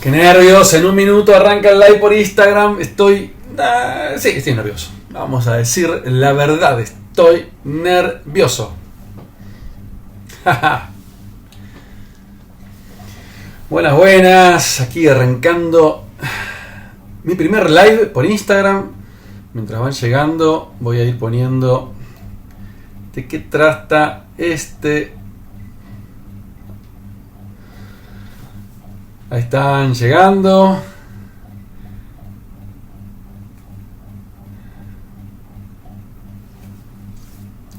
Qué nervios, en un minuto arranca el live por Instagram. Estoy nervioso. Vamos a decir la verdad, estoy nervioso. Buenas, aquí arrancando mi primer live por Instagram. Mientras van llegando, voy a ir poniendo de qué trata este. Ahí están llegando.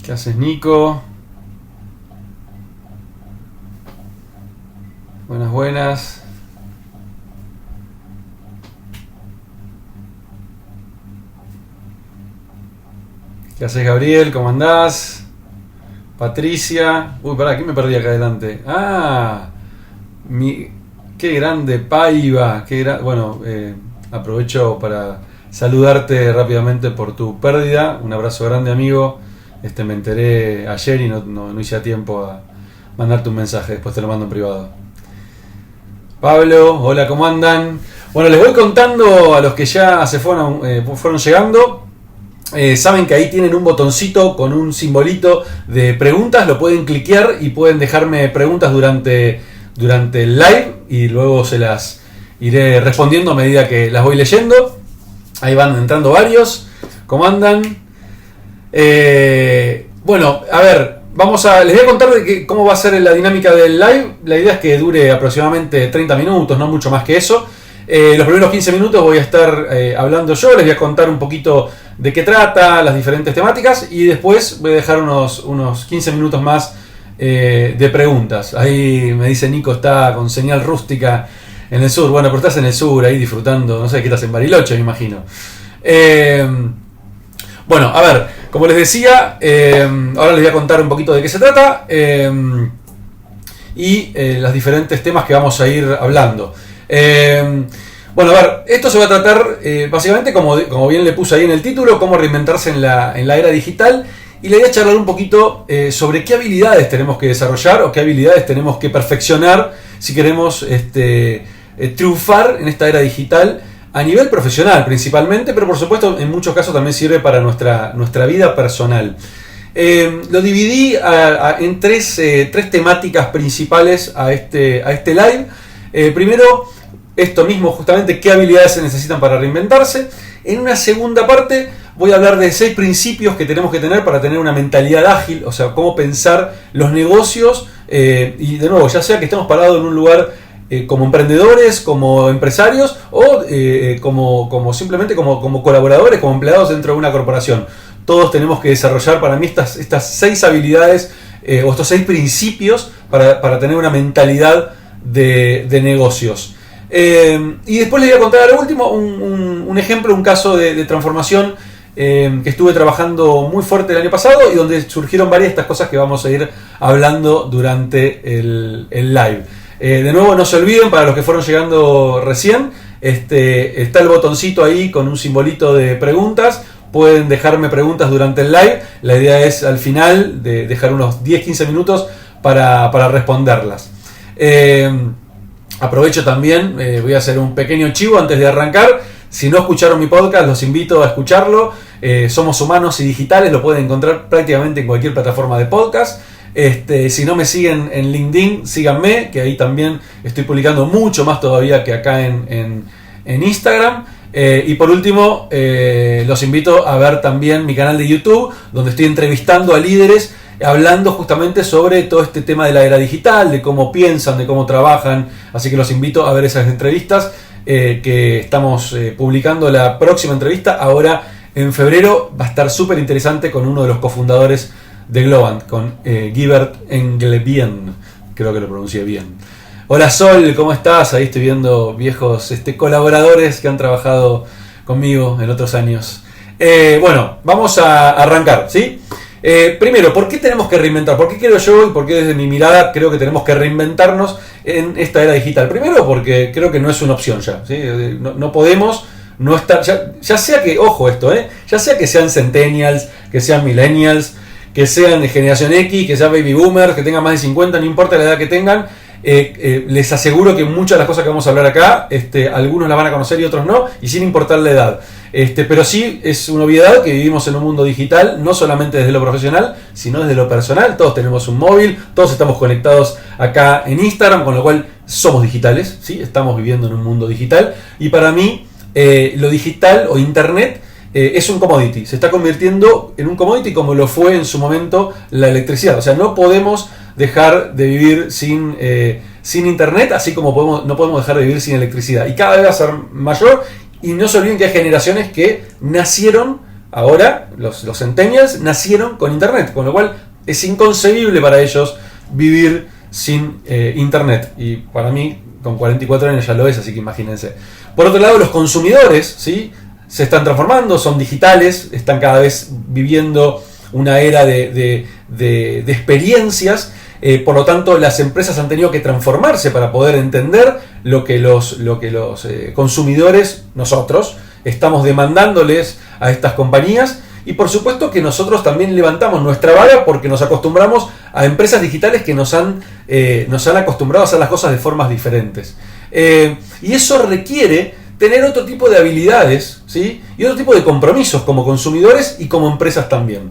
¿Qué haces, Nico? Buenas. ¿Qué haces, Gabriel? ¿Cómo andás? Patricia. Uy, pará, ¿qué me perdí acá adelante? Qué grande Paiva. Bueno, aprovecho para saludarte rápidamente por tu pérdida. Un abrazo grande, amigo. Me enteré ayer y no hice a tiempo a mandarte un mensaje. Después te lo mando en privado. Pablo, hola, ¿cómo andan? Bueno, les voy contando a los que ya se fueron llegando. Saben que ahí tienen un botoncito con un simbolito de preguntas. Lo pueden cliquear y pueden dejarme preguntas durante el live y luego se las iré respondiendo a medida que las voy leyendo. Ahí van entrando varios. ¿Cómo andan? Bueno, a ver, les voy a contar cómo va a ser la dinámica del live. La idea es que dure aproximadamente 30 minutos, no mucho más que eso. Los primeros 15 minutos voy a estar hablando yo, les voy a contar un poquito de qué trata, las diferentes temáticas, y después voy a dejar unos 15 minutos más de preguntas. Ahí me dice Nico, está con señal rústica en el sur. Bueno, pero estás en el sur ahí disfrutando, no sé, que estás en Bariloche, me imagino. Bueno, a ver, como les decía, ahora les voy a contar un poquito de qué se trata y los diferentes temas que vamos a ir hablando. Bueno, a ver, esto se va a tratar básicamente, como bien le puse ahí en el título, cómo reinventarse en la era digital. Y le voy a charlar un poquito sobre qué habilidades tenemos que desarrollar o qué habilidades tenemos que perfeccionar si queremos triunfar en esta era digital a nivel profesional principalmente, pero por supuesto en muchos casos también sirve para nuestra vida personal. Lo dividí en tres temáticas principales a este live. Primero, esto mismo, justamente, qué habilidades se necesitan para reinventarse. En una segunda parte voy a hablar de 6 principios que tenemos que tener para tener una mentalidad ágil, o sea, cómo pensar los negocios, y de nuevo, ya sea que estemos parados en un lugar como emprendedores, como empresarios o simplemente como colaboradores, como empleados dentro de una corporación. Todos tenemos que desarrollar, para mí, estas 6 habilidades o estos 6 principios para tener una mentalidad de negocios. Y después les voy a contar a lo último un ejemplo, un caso de transformación que estuve trabajando muy fuerte el año pasado y donde surgieron varias de estas cosas que vamos a ir hablando durante el live. De nuevo, no se olviden, para los que fueron llegando recién, está el botoncito ahí con un simbolito de preguntas. Pueden dejarme preguntas durante el live. La idea es al final de dejar unos 10-15 minutos para responderlas. Aprovecho también, voy a hacer un pequeño chivo antes de arrancar. Si no escucharon mi podcast, los invito a escucharlo. Somos Humanos y Digitales, lo pueden encontrar prácticamente en cualquier plataforma de podcast. Si no me siguen en LinkedIn, síganme, que ahí también estoy publicando mucho más todavía que acá en Instagram. Y por último, los invito a ver también mi canal de YouTube, donde estoy entrevistando a líderes, hablando justamente sobre todo este tema de la era digital, de cómo piensan, de cómo trabajan. Así que los invito a ver esas entrevistas que estamos publicando. La próxima entrevista, ahora en febrero, va a estar súper interesante con uno de los cofundadores de Globant, con Guibert Englebien, creo que lo pronuncié bien. Hola Sol, ¿cómo estás? Ahí estoy viendo viejos colaboradores que han trabajado conmigo en otros años. Bueno, vamos a arrancar, ¿sí? Primero, ¿por qué tenemos que reinventar? ¿Por qué creo yo y por qué desde mi mirada creo que tenemos que reinventarnos en esta era digital? Primero, porque creo que no es una opción ya, ¿sí? No podemos no estar, ya sea que, ojo esto, ya sea que sean centennials, que sean millennials, que sean de generación X, que sean baby boomers, que tengan más de 50, no importa la edad que tengan, Les aseguro que muchas de las cosas que vamos a hablar acá, algunos las van a conocer y otros no, y sin importar la edad. Pero sí es una obviedad que vivimos en un mundo digital, no solamente desde lo profesional, sino desde lo personal. Todos tenemos un móvil, todos estamos conectados acá en Instagram, con lo cual somos digitales, ¿sí? Estamos viviendo en un mundo digital. Y para mí, lo digital o Internet es un commodity. Se está convirtiendo en un commodity como lo fue en su momento la electricidad. O sea, no podemos dejar de vivir sin Internet, así como no podemos dejar de vivir sin electricidad. Y cada vez va a ser mayor. Y no se olviden que hay generaciones que nacieron ahora, los centennials, nacieron con Internet, con lo cual es inconcebible para ellos vivir sin Internet. Y para mí, con 44 años ya lo es, así que imagínense. Por otro lado, los consumidores, ¿sí?, se están transformando, son digitales, están cada vez viviendo una era de experiencias. Por lo tanto, las empresas han tenido que transformarse para poder entender lo que los consumidores, nosotros, estamos demandándoles a estas compañías. Y por supuesto que nosotros también levantamos nuestra vara porque nos acostumbramos a empresas digitales que nos han acostumbrado a hacer las cosas de formas diferentes. Y eso requiere tener otro tipo de habilidades, ¿sí?, y otro tipo de compromisos como consumidores y como empresas también.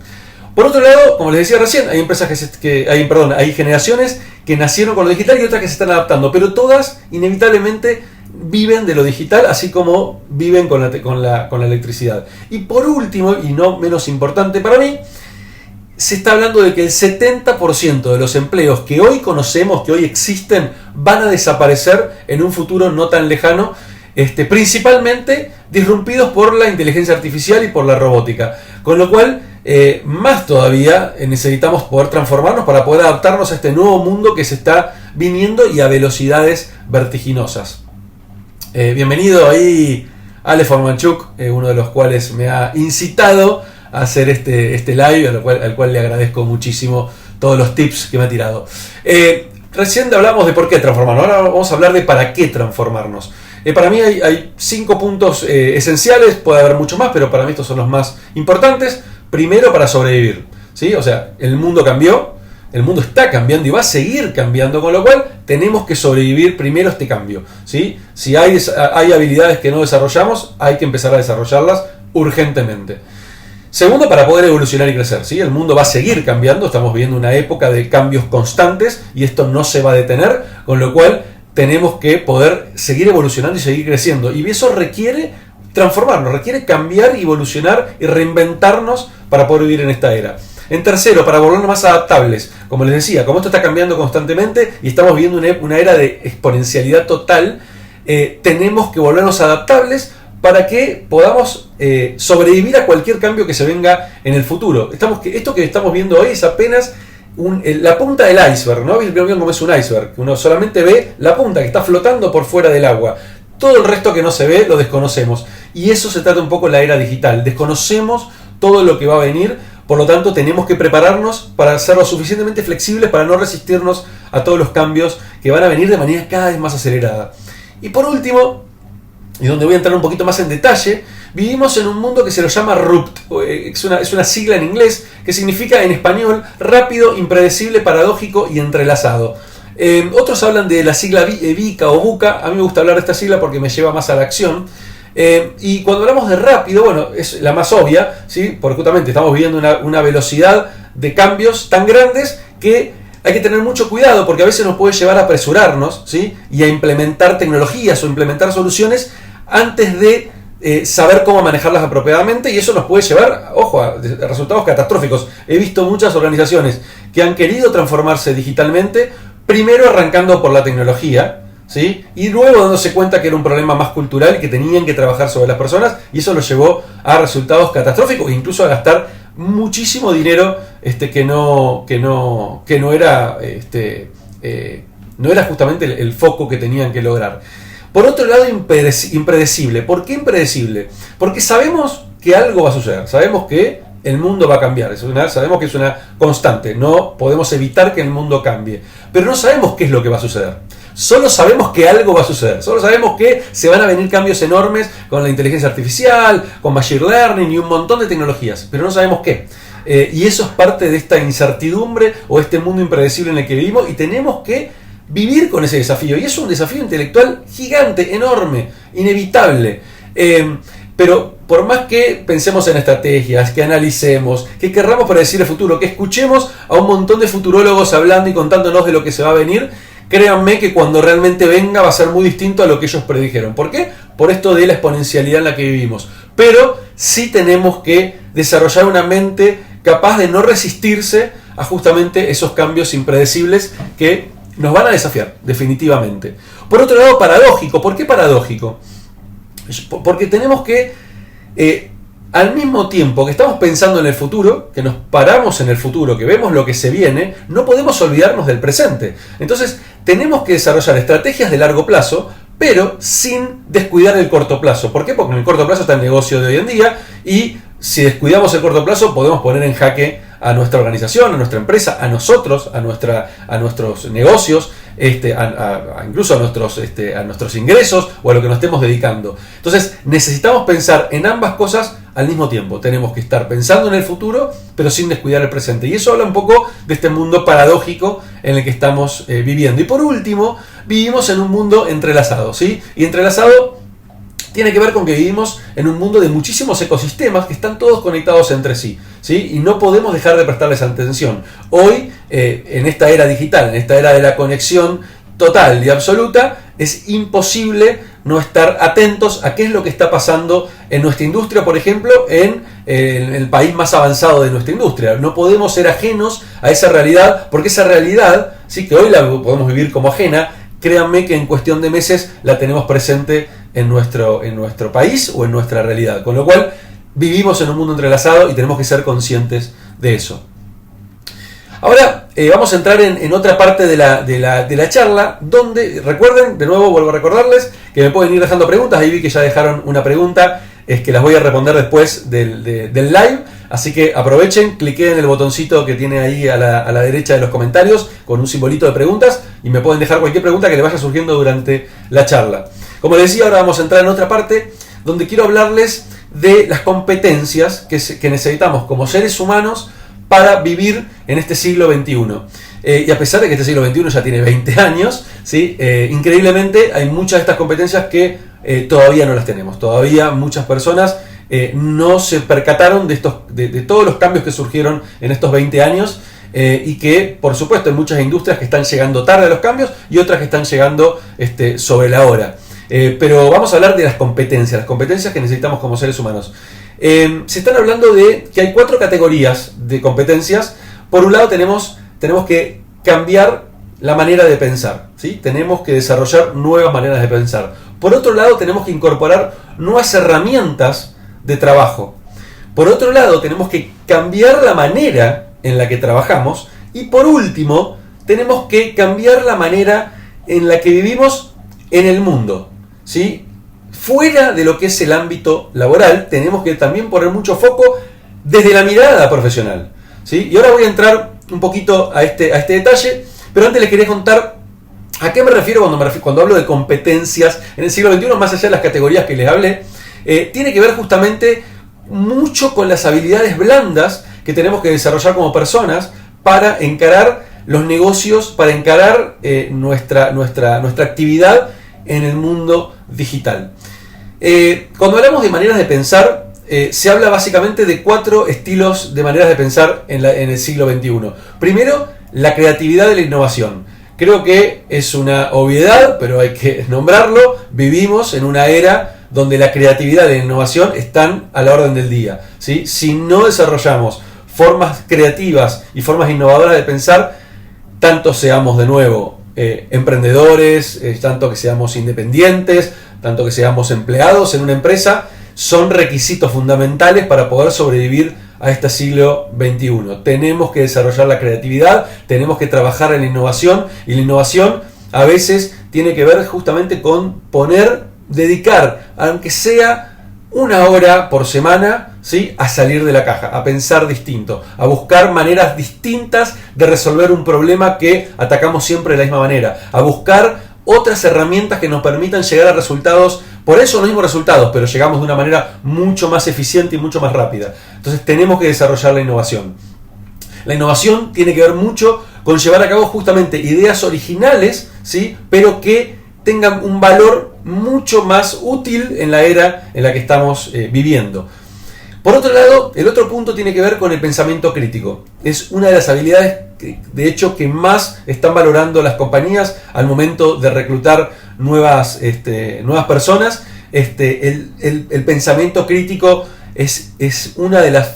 Por otro lado, como les decía recién, hay empresas hay generaciones que nacieron con lo digital y otras que se están adaptando, pero todas inevitablemente viven de lo digital, así como viven con la electricidad. Y por último, y no menos importante para mí, se está hablando de que el 70% de los empleos que hoy conocemos, que hoy existen, van a desaparecer en un futuro no tan lejano, principalmente disrumpidos por la inteligencia artificial y por la robótica. Con lo cual, más todavía necesitamos poder transformarnos para poder adaptarnos a este nuevo mundo que se está viniendo y a velocidades vertiginosas. Bienvenido ahí Ale Formanchuk, uno de los cuales me ha incitado a hacer este live, al cual le agradezco muchísimo todos los tips que me ha tirado. Recién hablamos de por qué transformarnos, ahora vamos a hablar de para qué transformarnos. Para mí hay 5 puntos esenciales, puede haber mucho más, pero para mí estos son los más importantes. Primero, para sobrevivir, ¿sí? O sea, el mundo cambió, el mundo está cambiando y va a seguir cambiando, con lo cual tenemos que sobrevivir primero este cambio, ¿sí? Si hay habilidades que no desarrollamos, hay que empezar a desarrollarlas urgentemente. Segundo, para poder evolucionar y crecer, ¿sí? El mundo va a seguir cambiando, estamos viviendo una época de cambios constantes y esto no se va a detener, con lo cual tenemos que poder seguir evolucionando y seguir creciendo. Y eso requiere transformarnos, requiere cambiar, evolucionar y reinventarnos para poder vivir en esta era. En tercero, para volvernos más adaptables. Como les decía, como esto está cambiando constantemente y estamos viviendo una era de exponencialidad total, tenemos que volvernos adaptables para que podamos sobrevivir a cualquier cambio que se venga en el futuro. Esto que estamos viendo hoy es apenas la punta del iceberg, ¿no? ¿Vieron cómo es un iceberg? Uno solamente ve la punta que está flotando por fuera del agua. Todo el resto que no se ve lo desconocemos. Y eso se trata un poco de la era digital. Desconocemos todo lo que va a venir, por lo tanto tenemos que prepararnos para ser lo suficientemente flexibles para no resistirnos a todos los cambios que van a venir de manera cada vez más acelerada. Y por último, y donde voy a entrar un poquito más en detalle, vivimos en un mundo que se lo llama RUPT, es una sigla en inglés que significa en español rápido, impredecible, paradójico y entrelazado. Otros hablan de la sigla VICA o VUCA, a mí me gusta hablar de esta sigla porque me lleva más a la acción. Y cuando hablamos de rápido, bueno, es la más obvia, ¿sí? Porque justamente estamos viviendo una velocidad de cambios tan grandes que hay que tener mucho cuidado porque a veces nos puede llevar a apresurarnos, ¿sí? Y a implementar tecnologías o implementar soluciones antes de saber cómo manejarlas apropiadamente, y eso nos puede llevar, ojo, a resultados catastróficos. He visto muchas organizaciones que han querido transformarse digitalmente, primero arrancando por la tecnología, ¿sí? Y luego dándose cuenta que era un problema más cultural y que tenían que trabajar sobre las personas, y eso los llevó a resultados catastróficos, incluso a gastar muchísimo dinero que no era no era justamente el foco que tenían que lograr. Por otro lado, impredecible. ¿Por qué impredecible? Porque sabemos que algo va a suceder, sabemos que el mundo va a cambiar, sabemos que es una constante, no podemos evitar que el mundo cambie, pero no sabemos qué es lo que va a suceder. Solo sabemos que algo va a suceder, solo sabemos que se van a venir cambios enormes con la inteligencia artificial, con machine learning y un montón de tecnologías, pero no sabemos qué. Y eso es parte de esta incertidumbre o este mundo impredecible en el que vivimos, y tenemos que vivir con ese desafío. Y es un desafío intelectual gigante, enorme, inevitable. Pero por más que pensemos en estrategias, que analicemos, que querramos predecir el futuro, que escuchemos a un montón de futurólogos hablando y contándonos de lo que se va a venir, créanme que cuando realmente venga va a ser muy distinto a lo que ellos predijeron. ¿Por qué? Por esto de la exponencialidad en la que vivimos. Pero sí tenemos que desarrollar una mente capaz de no resistirse a justamente esos cambios impredecibles que nos van a desafiar, definitivamente. Por otro lado, paradójico. ¿Por qué paradójico? Porque tenemos que, al mismo tiempo que estamos pensando en el futuro, que nos paramos en el futuro, que vemos lo que se viene, no podemos olvidarnos del presente. Entonces, tenemos que desarrollar estrategias de largo plazo, pero sin descuidar el corto plazo. ¿Por qué? Porque en el corto plazo está el negocio de hoy en día, y si descuidamos el corto plazo, podemos poner en jaque a nuestra organización, a nuestra empresa, a nosotros, a nuestros negocios, incluso a nuestros ingresos o a lo que nos estemos dedicando. Entonces necesitamos pensar en ambas cosas al mismo tiempo. Tenemos que estar pensando en el futuro, pero sin descuidar el presente. Y eso habla un poco de este mundo paradójico en el que estamos viviendo. Y por último, vivimos en un mundo entrelazado, ¿sí? Y entrelazado tiene que ver con que vivimos en un mundo de muchísimos ecosistemas que están todos conectados entre sí, ¿sí? Y no podemos dejar de prestarles atención. Hoy, en esta era digital, en esta era de la conexión total y absoluta, es imposible no estar atentos a qué es lo que está pasando en nuestra industria, por ejemplo, en el país más avanzado de nuestra industria. No podemos ser ajenos a esa realidad, porque esa realidad, sí, que hoy la podemos vivir como ajena, créanme que en cuestión de meses la tenemos presente en nuestro país o en nuestra realidad. Con lo cual, vivimos en un mundo entrelazado y tenemos que ser conscientes de eso. Ahora vamos a entrar en otra parte de la charla, donde, recuerden, de nuevo vuelvo a recordarles que me pueden ir dejando preguntas. Ahí vi que ya dejaron una pregunta, es que las voy a responder después del live. Así que aprovechen, cliquen en el botoncito que tiene ahí a la derecha de los comentarios con un simbolito de preguntas y me pueden dejar cualquier pregunta que les vaya surgiendo durante la charla. Como les decía, ahora vamos a entrar en otra parte donde quiero hablarles de las competencias que necesitamos como seres humanos para vivir en este siglo XXI. Y a pesar de que este siglo XXI ya tiene 20 años, ¿sí? Increíblemente hay muchas de estas competencias que todavía no las tenemos. Todavía muchas personas no se percataron de todos los cambios que surgieron en estos 20 años y que, por supuesto, hay muchas industrias que están llegando tarde a los cambios y otras que están llegando sobre la hora. Pero vamos a hablar de las competencias que necesitamos como seres humanos. Se están hablando de que hay 4 categorías de competencias. Por un lado tenemos que cambiar la manera de pensar, ¿sí? Tenemos que desarrollar nuevas maneras de pensar. Por otro lado tenemos que incorporar nuevas herramientas de trabajo. Por otro lado tenemos que cambiar la manera en la que trabajamos. Y por último tenemos que cambiar la manera en la que vivimos en el mundo, ¿sí? Fuera de lo que es el ámbito laboral, tenemos que también poner mucho foco desde la mirada profesional, ¿sí? Y ahora voy a entrar un poquito a este detalle, pero antes les quería contar a qué me refiero cuando hablo de competencias en el siglo XXI, más allá de las categorías que les hablé. Tiene que ver justamente mucho con las habilidades blandas que tenemos que desarrollar como personas para encarar los negocios, para encarar nuestra actividad en el mundo digital. Cuando hablamos de maneras de pensar, se habla básicamente de 4 estilos de maneras de pensar en el siglo XXI. Primero, la creatividad y la innovación. Creo que es una obviedad, pero hay que nombrarlo. Vivimos en una era donde la creatividad y la innovación están a la orden del día, ¿sí? Si no desarrollamos formas creativas y formas innovadoras de pensar, tanto seamos de nuevo emprendedores, tanto que seamos independientes, tanto que seamos empleados en una empresa, son requisitos fundamentales para poder sobrevivir a este siglo XXI. Tenemos que desarrollar la creatividad, tenemos que trabajar en la innovación, y la innovación a veces tiene que ver justamente con dedicar, aunque sea 1 hora por semana, ¿sí?, a salir de la caja, a pensar distinto, a buscar maneras distintas de resolver un problema que atacamos siempre de la misma manera, a buscar otras herramientas que nos permitan llegar a resultados, por eso los mismos resultados, pero llegamos de una manera mucho más eficiente y mucho más rápida. Entonces tenemos que desarrollar la innovación. La innovación tiene que ver mucho con llevar a cabo justamente ideas originales, ¿sí? Pero que tengan un valor mucho más útil en la era en la que estamos viviendo. Por otro lado, el otro punto tiene que ver con el pensamiento crítico. Es una de las habilidades, de hecho, que más están valorando las compañías al momento de reclutar nuevas personas. El pensamiento crítico es una de las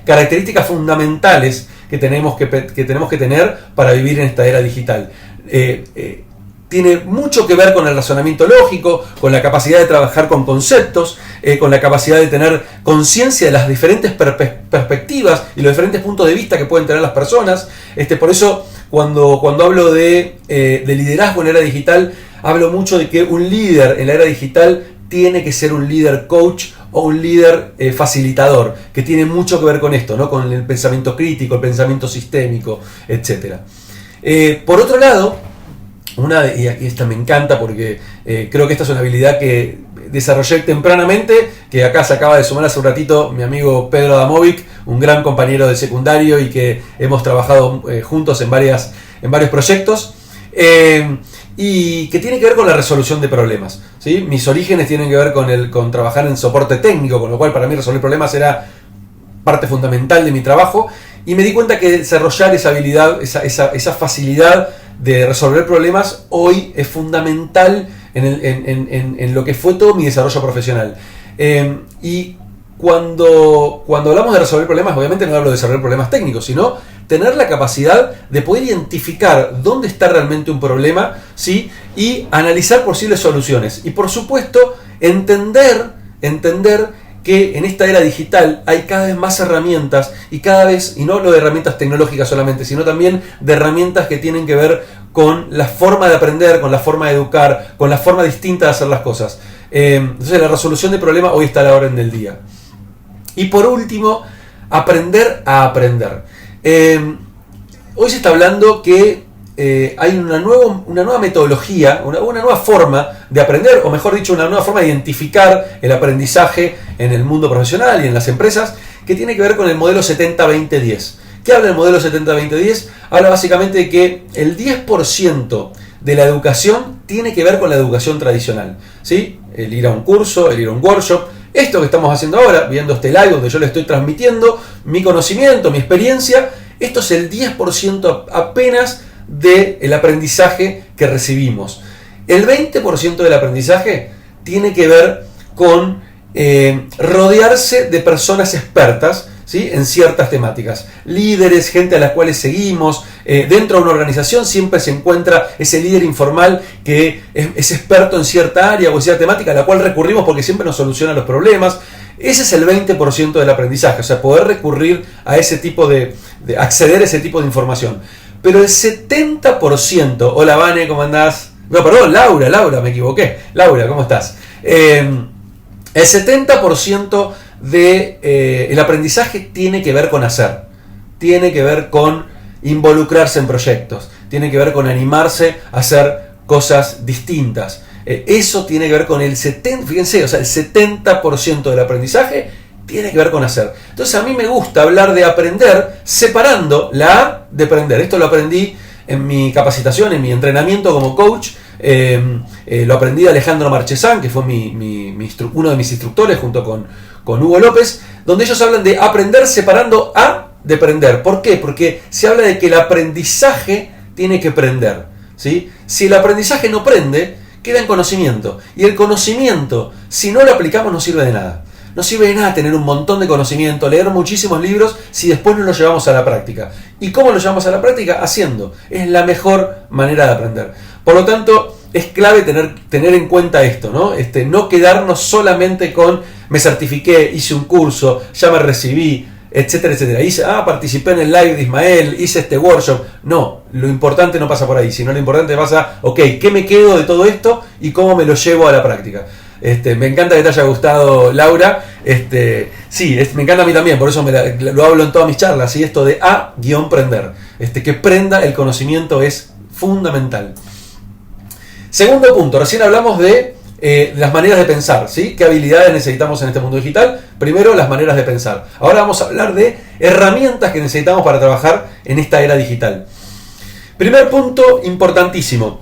características fundamentales que tenemos que tener para vivir en esta era digital. Tiene mucho que ver con el razonamiento lógico, con la capacidad de trabajar con conceptos, con la capacidad de tener conciencia de las diferentes perspectivas y los diferentes puntos de vista que pueden tener las personas. Por eso, cuando hablo de liderazgo en la era digital, hablo mucho de que un líder en la era digital tiene que ser un líder coach o un líder facilitador, que tiene mucho que ver con esto, ¿no? Con el pensamiento crítico, el pensamiento sistémico, etc. Por otro lado, y aquí esta me encanta porque creo que esta es una habilidad que desarrollé tempranamente, que acá se acaba de sumar hace un ratito mi amigo Pedro Adamovic, un gran compañero de secundario y que hemos trabajado juntos en varios proyectos, y que tiene que ver con la resolución de problemas, ¿sí? Mis orígenes tienen que ver con trabajar en soporte técnico, con lo cual para mí resolver problemas era parte fundamental de mi trabajo, y me di cuenta que desarrollar esa habilidad, esa facilidad de resolver problemas hoy es fundamental en lo que fue todo mi desarrollo profesional. Y cuando hablamos de resolver problemas, obviamente no hablo de resolver problemas técnicos, sino tener la capacidad de poder identificar dónde está realmente un problema, ¿sí? Y analizar posibles soluciones. Y por supuesto, entender que en esta era digital hay cada vez más herramientas y no hablo de herramientas tecnológicas solamente, sino también de herramientas que tienen que ver con la forma de aprender, con la forma de educar, con la forma distinta de hacer las cosas. Entonces la resolución de problemas hoy está a la orden del día. Y por último, aprender a aprender. Hoy se está hablando que hay una nueva metodología, una nueva forma de aprender, o mejor dicho, una nueva forma de identificar el aprendizaje en el mundo profesional y en las empresas, que tiene que ver con el modelo 70-20-10. ¿Qué habla el modelo 70-20-10? Habla básicamente de que el 10% de la educación tiene que ver con la educación tradicional, ¿sí? El ir a un curso, el ir a un workshop. Esto que estamos haciendo ahora, viendo este live donde yo le estoy transmitiendo mi conocimiento, mi experiencia, esto es el 10% apenas del aprendizaje que recibimos. El 20% del aprendizaje tiene que ver con rodearse de personas expertas, ¿sí? En ciertas temáticas. Líderes, gente a las cuales seguimos. Dentro de una organización siempre se encuentra ese líder informal que es experto en cierta área o en cierta temática a la cual recurrimos porque siempre nos soluciona los problemas. Ese es el 20% del aprendizaje, o sea, poder recurrir a ese tipo de acceder a ese tipo de información. Pero el 70%, hola Vane, ¿cómo andás? No, perdón, Laura, me equivoqué. Laura, ¿cómo estás? El 70% el aprendizaje tiene que ver con hacer, tiene que ver con involucrarse en proyectos, tiene que ver con animarse a hacer cosas distintas. Eso tiene que ver con el 70% del aprendizaje tiene que ver con hacer. Entonces a mí me gusta hablar de aprender separando la A de aprender. Esto lo aprendí en mi capacitación, en mi entrenamiento como coach. Lo aprendí de Alejandro Marchesán, que fue uno de mis instructores junto con Hugo López, donde ellos hablan de aprender separando A de aprender. ¿Por qué? Porque se habla de que el aprendizaje tiene que prender, ¿sí? Si el aprendizaje no prende, queda en conocimiento. Y el conocimiento, si no lo aplicamos, no sirve de nada. No sirve de nada tener un montón de conocimiento, leer muchísimos libros, si después no lo llevamos a la práctica. ¿Y cómo lo llevamos a la práctica? Haciendo. Es la mejor manera de aprender. Por lo tanto, es clave tener en cuenta esto, ¿no? No quedarnos solamente con me certifiqué, hice un curso, ya me recibí, etcétera, etcétera. Participé en el live de Ismael, hice este workshop. No, lo importante no pasa por ahí, sino lo importante pasa, ok, ¿qué me quedo de todo esto y cómo me lo llevo a la práctica? Me encanta que te haya gustado, Laura. Sí, me encanta a mí también, por eso lo hablo en todas mis charlas, ¿sí? Esto de A-prender. Que prenda el conocimiento es fundamental. Segundo punto, recién hablamos de las maneras de pensar, ¿sí? ¿Qué habilidades necesitamos en este mundo digital? Primero, las maneras de pensar. Ahora vamos a hablar de herramientas que necesitamos para trabajar en esta era digital. Primer punto importantísimo,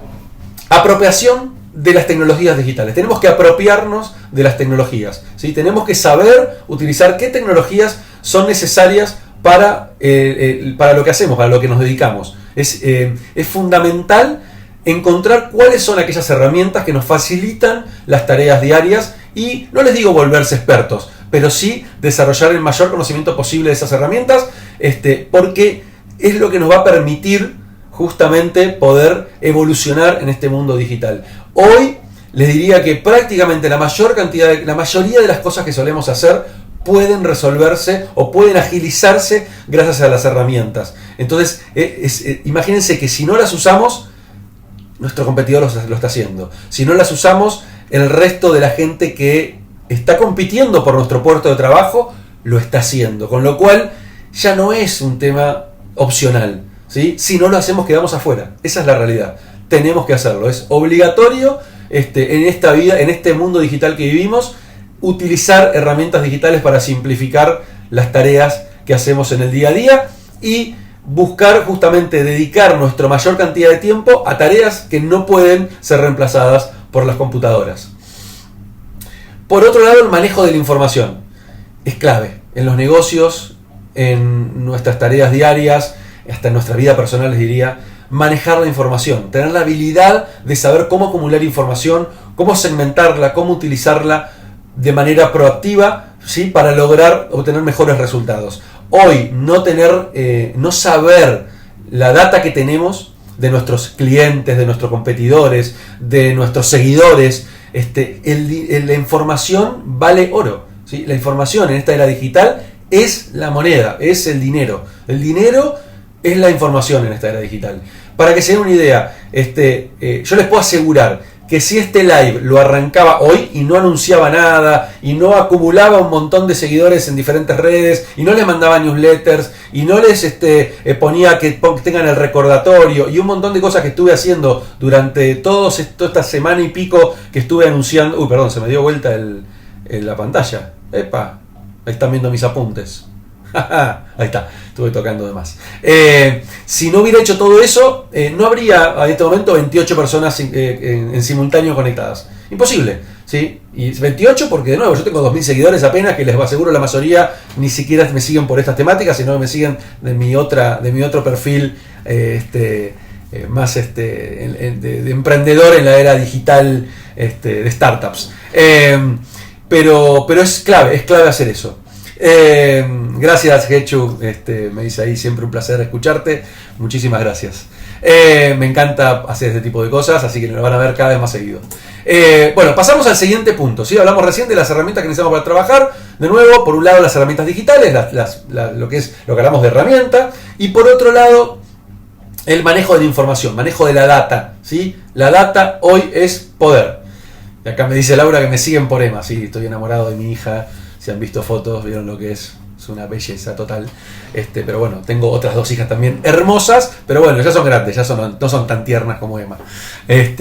apropiación de las tecnologías digitales. Tenemos que apropiarnos de las tecnologías, ¿sí? Tenemos que saber utilizar qué tecnologías son necesarias para lo que hacemos, para lo que nos dedicamos. Es fundamental encontrar cuáles son aquellas herramientas que nos facilitan las tareas diarias y no les digo volverse expertos, pero sí desarrollar el mayor conocimiento posible de esas herramientas, porque es lo que nos va a permitir justamente poder evolucionar en este mundo digital. Hoy les diría que prácticamente la mayoría de las cosas que solemos hacer pueden resolverse o pueden agilizarse gracias a las herramientas. Entonces, imagínense que si no las usamos, nuestro competidor lo está haciendo. Si no las usamos, el resto de la gente que está compitiendo por nuestro puesto de trabajo lo está haciendo. Con lo cual, ya no es un tema opcional, ¿sí? Si no lo hacemos, quedamos afuera. Esa es la realidad. Tenemos que hacerlo. Es obligatorio en esta vida, en este mundo digital que vivimos, utilizar herramientas digitales para simplificar las tareas que hacemos en el día a día y buscar justamente dedicar nuestra mayor cantidad de tiempo a tareas que no pueden ser reemplazadas por las computadoras. Por otro lado, el manejo de la información es clave en los negocios, en nuestras tareas diarias, hasta en nuestra vida personal, les diría. Manejar la información, tener la habilidad de saber cómo acumular información, cómo segmentarla, cómo utilizarla de manera proactiva, ¿sí? Para lograr obtener mejores resultados. Hoy no saber la data que tenemos de nuestros clientes, de nuestros competidores, de nuestros seguidores, la información vale oro, ¿sí? La información en esta era digital es la moneda, es el dinero. El dinero es la información en esta era digital. Para que se den una idea, yo les puedo asegurar que si este live lo arrancaba hoy y no anunciaba nada, y no acumulaba un montón de seguidores en diferentes redes, y no les mandaba newsletters, y no les ponía que tengan el recordatorio, y un montón de cosas que estuve haciendo durante toda esta semana y pico que estuve anunciando... Uy, perdón, se me dio vuelta la pantalla. Epa, ahí están viendo mis apuntes. Ahí está, estuve tocando de más. Si no hubiera hecho todo eso, no habría en este momento 28 personas en simultáneo conectadas. Imposible, ¿sí? Y 28 porque, de nuevo, yo tengo 2.000 seguidores apenas, que les aseguro la mayoría ni siquiera me siguen por estas temáticas, sino que me siguen de mi otro perfil más de emprendedor en la era digital, de startups. Pero es clave hacer eso. Gracias, Gechu, me dice ahí, siempre un placer escucharte, muchísimas gracias. Me encanta hacer este tipo de cosas, así que lo van a ver cada vez más seguido. Bueno, pasamos al siguiente punto, ¿sí? Hablamos recién de las herramientas que necesitamos para trabajar. De nuevo, por un lado las herramientas digitales, lo que hablamos de herramienta, y por otro lado el manejo de la información, manejo de la data, ¿sí? La data hoy es poder. Y acá me dice Laura que me siguen por Emma, sí, estoy enamorado de mi hija. Si han visto fotos, vieron lo que es una belleza total. Pero bueno, tengo otras dos hijas también hermosas, pero bueno, ya son grandes, no son tan tiernas como Emma.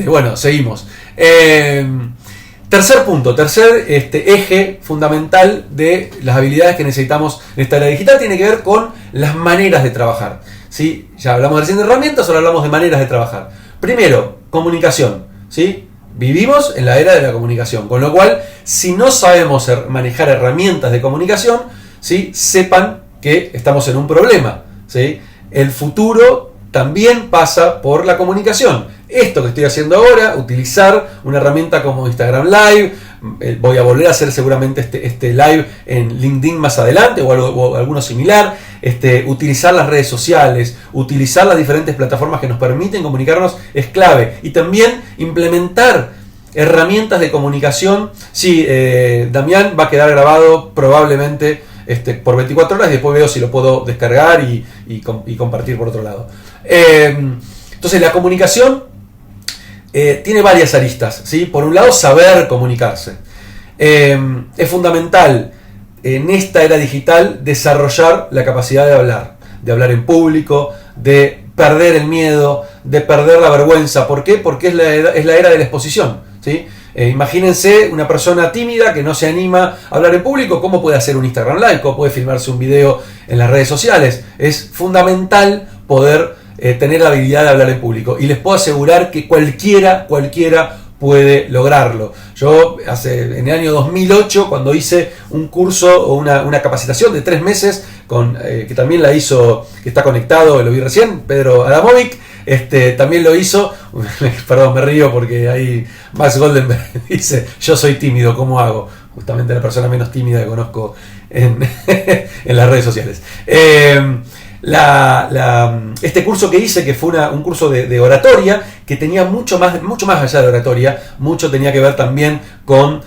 Bueno, seguimos. Tercer punto, eje fundamental de las habilidades que necesitamos en esta era digital tiene que ver con las maneras de trabajar, ¿sí? Ya hablamos recién de herramientas, ahora hablamos de maneras de trabajar. Primero, comunicación, ¿sí? Vivimos en la era de la comunicación, con lo cual, si no sabemos manejar herramientas de comunicación, ¿sí? Sepan que estamos en un problema, ¿sí? El futuro también pasa por la comunicación. Esto que estoy haciendo ahora, utilizar una herramienta como Instagram Live, voy a volver a hacer seguramente este live en LinkedIn más adelante o alguno similar, utilizar las redes sociales, utilizar las diferentes plataformas que nos permiten comunicarnos es clave. Y también implementar herramientas de comunicación. Sí, Damián va a quedar grabado probablemente por 24 horas y después veo si lo puedo descargar y compartir por otro lado. Entonces la comunicación tiene varias aristas, ¿sí? Por un lado, saber comunicarse. Es fundamental en esta era digital desarrollar la capacidad de hablar en público, de perder el miedo, de perder la vergüenza. ¿Por qué? Porque es la era de la exposición, ¿sí? Imagínense una persona tímida que no se anima a hablar en público, ¿cómo puede hacer un Instagram Live? ¿Cómo puede filmarse un video en las redes sociales? Es fundamental poder tener la habilidad de hablar en público. Y les puedo asegurar que cualquiera puede lograrlo. Yo en el año 2008, cuando hice un curso o una capacitación de 3 meses, que también la hizo, que está conectado, lo vi recién, Pedro Adamovic, también lo hizo. Perdón, me río porque ahí Max Goldenberg dice, yo soy tímido, ¿cómo hago? Justamente la persona menos tímida que conozco en las redes sociales. Este curso que hice, que fue un curso de oratoria, que tenía mucho más allá de oratoria, mucho tenía que ver también con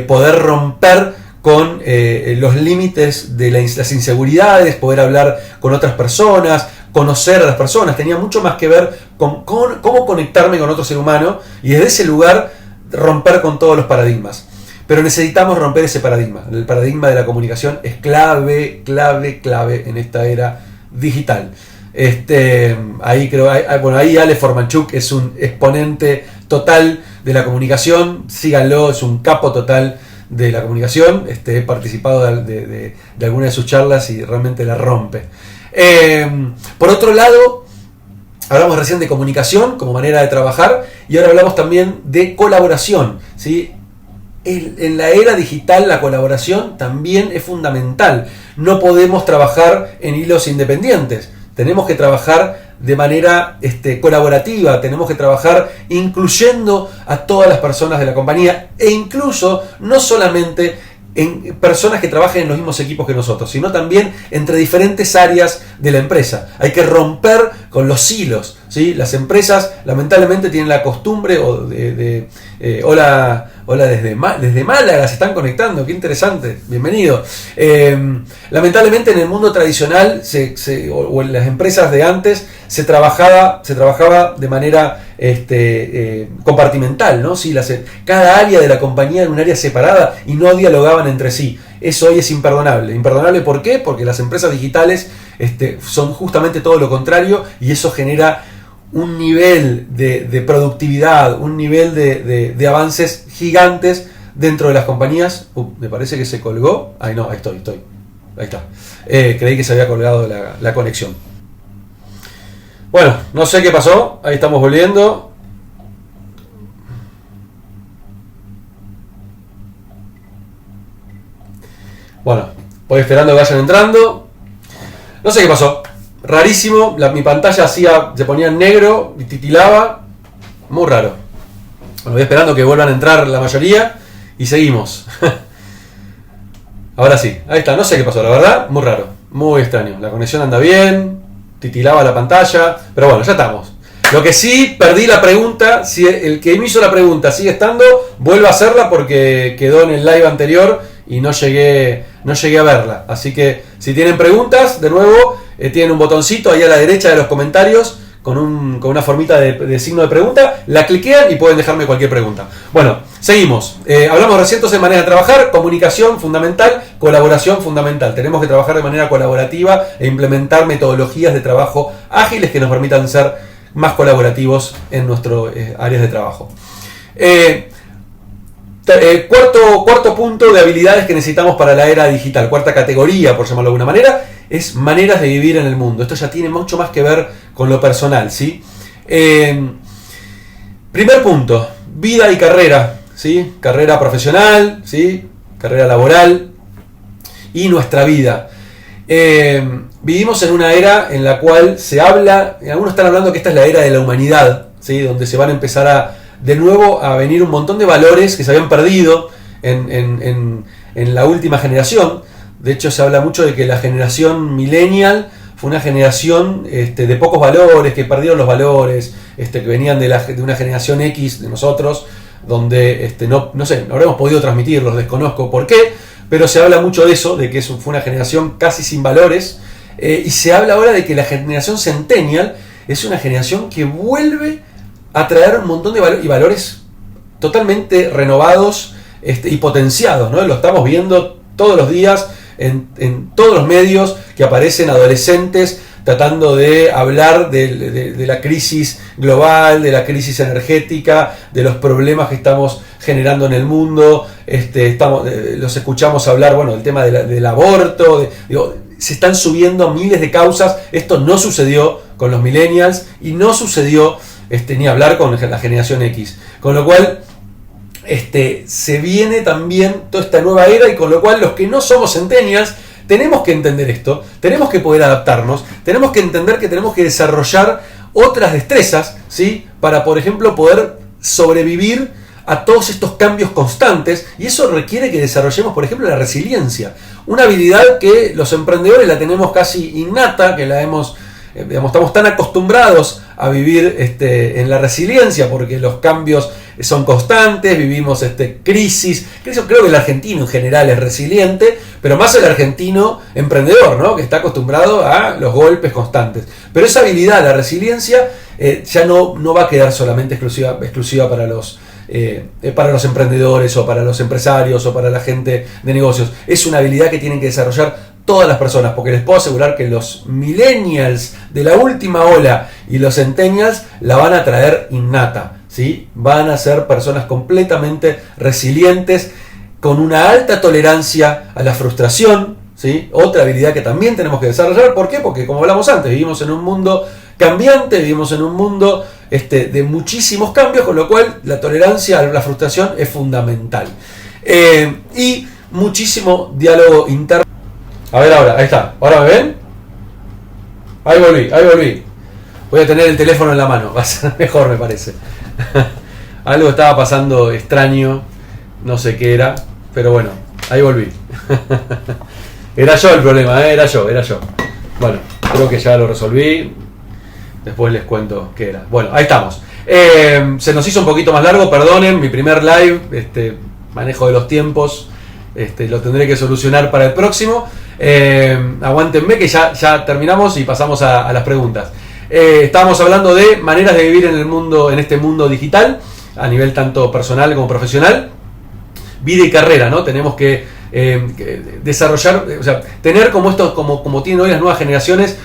poder romper con los límites de las inseguridades, poder hablar con otras personas, conocer a las personas, tenía mucho más que ver con cómo conectarme con otro ser humano y desde ese lugar romper con todos los paradigmas. Pero necesitamos romper ese paradigma. El paradigma de la comunicación es clave en esta era digital. Ahí Ale Formanchuk es un exponente total de la comunicación, síganlo, es un capo total de la comunicación. He participado de algunas de sus charlas y realmente la rompe. Por otro lado, hablamos recién de comunicación como manera de trabajar y ahora hablamos también de colaboración, ¿sí? En la era digital la colaboración también es fundamental. No podemos trabajar en hilos independientes. Tenemos que trabajar de manera colaborativa, tenemos que trabajar incluyendo a todas las personas de la compañía e incluso no solamente en personas que trabajen en los mismos equipos que nosotros, sino también entre diferentes áreas de la empresa. Hay que romper con los silos, ¿sí? Las empresas lamentablemente tienen la costumbre hola desde Málaga, se están conectando, qué interesante, bienvenido. Lamentablemente en el mundo tradicional o en las empresas de antes se trabajaba de manera compartimental, ¿no? Sí, cada área de la compañía era un área separada y no dialogaban entre sí. Eso hoy es imperdonable. ¿Imperdonable por qué? Porque las empresas digitales son justamente todo lo contrario y eso genera un nivel de productividad, un nivel de avances gigantes dentro de las compañías. Me parece que se colgó. Ahí estoy. Ahí está. Creí que se había colgado la conexión. Bueno, no sé qué pasó. Ahí estamos volviendo. Bueno, voy esperando que vayan entrando. No sé qué pasó. Rarísimo. Mi pantalla se ponía en negro y titilaba. Muy raro. Bueno, voy esperando que vuelvan a entrar la mayoría. Y seguimos. Ahora sí. Ahí está. No sé qué pasó, la verdad. Muy raro. Muy extraño. La conexión anda bien. Titilaba la pantalla. Pero bueno, ya estamos. Lo que sí, perdí la pregunta. Si el que me hizo la pregunta sigue estando, vuelvo a hacerla porque quedó en el live anterior y no llegué a verla. Así que si tienen preguntas, de nuevo, tienen un botoncito ahí a la derecha de los comentarios con una formita de signo de pregunta. La cliquean y pueden dejarme cualquier pregunta. Bueno, seguimos. Hablamos recién de manera de trabajar, comunicación fundamental, colaboración fundamental. Tenemos que trabajar de manera colaborativa e implementar metodologías de trabajo ágiles que nos permitan ser más colaborativos en nuestras áreas de trabajo. Cuarto punto de habilidades que necesitamos para la era digital, cuarta categoría, por llamarlo de alguna manera, es maneras de vivir en el mundo. Esto ya tiene mucho más que ver con lo personal, ¿sí? Primer punto, vida y carrera, ¿sí? Carrera profesional, ¿sí? Carrera laboral y nuestra vida. Vivimos en una era en la cual se habla, algunos están hablando que esta es la era de la humanidad, ¿sí? Donde se van a empezar de nuevo a venir un montón de valores que se habían perdido en la última generación. De hecho, se habla mucho de que la generación millennial fue una generación de pocos valores, que perdieron los valores, que venían de una generación X de nosotros, donde no habremos podido transmitirlos, desconozco por qué, pero se habla mucho de eso, de que eso fue una generación casi sin valores, y se habla ahora de que la generación centennial es una generación que vuelve a traer un montón de valores totalmente renovados y potenciados, ¿no? Lo estamos viendo todos los días en todos los medios, que aparecen adolescentes tratando de hablar de la crisis global, de la crisis energética, de los problemas que estamos generando en el mundo. Los escuchamos hablar, bueno, del tema del aborto, se están subiendo miles de causas. Esto no sucedió con los millennials y no sucedió ni hablar con la generación X. Con lo cual se viene también toda esta nueva era, y con lo cual los que no somos centennials tenemos que entender esto, tenemos que poder adaptarnos, tenemos que entender que tenemos que desarrollar otras destrezas, ¿sí? Para, por ejemplo, poder sobrevivir a todos estos cambios constantes, y eso requiere que desarrollemos, por ejemplo, la resiliencia, una habilidad que los emprendedores la tenemos casi innata, que la hemos, estamos tan acostumbrados a vivir en la resiliencia porque los cambios son constantes, vivimos crisis. Creo que el argentino en general es resiliente, pero más el argentino emprendedor, ¿no? Que está acostumbrado a los golpes constantes. Pero esa habilidad, la resiliencia, ya no va a quedar solamente exclusiva para los emprendedores o para los empresarios o para la gente de negocios. Es una habilidad que tienen que desarrollar todas las personas, porque les puedo asegurar que los millennials de la última ola y los centennials la van a traer innata, ¿sí? Van a ser personas completamente resilientes, con una alta tolerancia a la frustración, ¿sí? Otra habilidad que también tenemos que desarrollar. ¿Por qué? Porque, como hablamos antes, vivimos en un mundo cambiante, vivimos en un mundo de muchísimos cambios, con lo cual la tolerancia a la frustración es fundamental. Y muchísimo diálogo interno. A ver ahora, ahí está. ¿Ahora me ven? Ahí volví. Voy a tener el teléfono en la mano, va a ser mejor, me parece. Algo estaba pasando extraño, no sé qué era, pero bueno, ahí volví. Era yo el problema, era yo. Bueno, creo que ya lo resolví. Después les cuento qué era. Bueno, ahí estamos. Se nos hizo un poquito más largo, perdonen, mi primer live, manejo de los tiempos, lo tendré que solucionar para el próximo. Aguántenme que ya terminamos y pasamos a las preguntas. Estábamos hablando de maneras de vivir en este mundo digital, a nivel tanto personal como profesional, vida y carrera, ¿no? Tenemos que desarrollar, o sea, tener como esto, como tienen hoy las nuevas generaciones,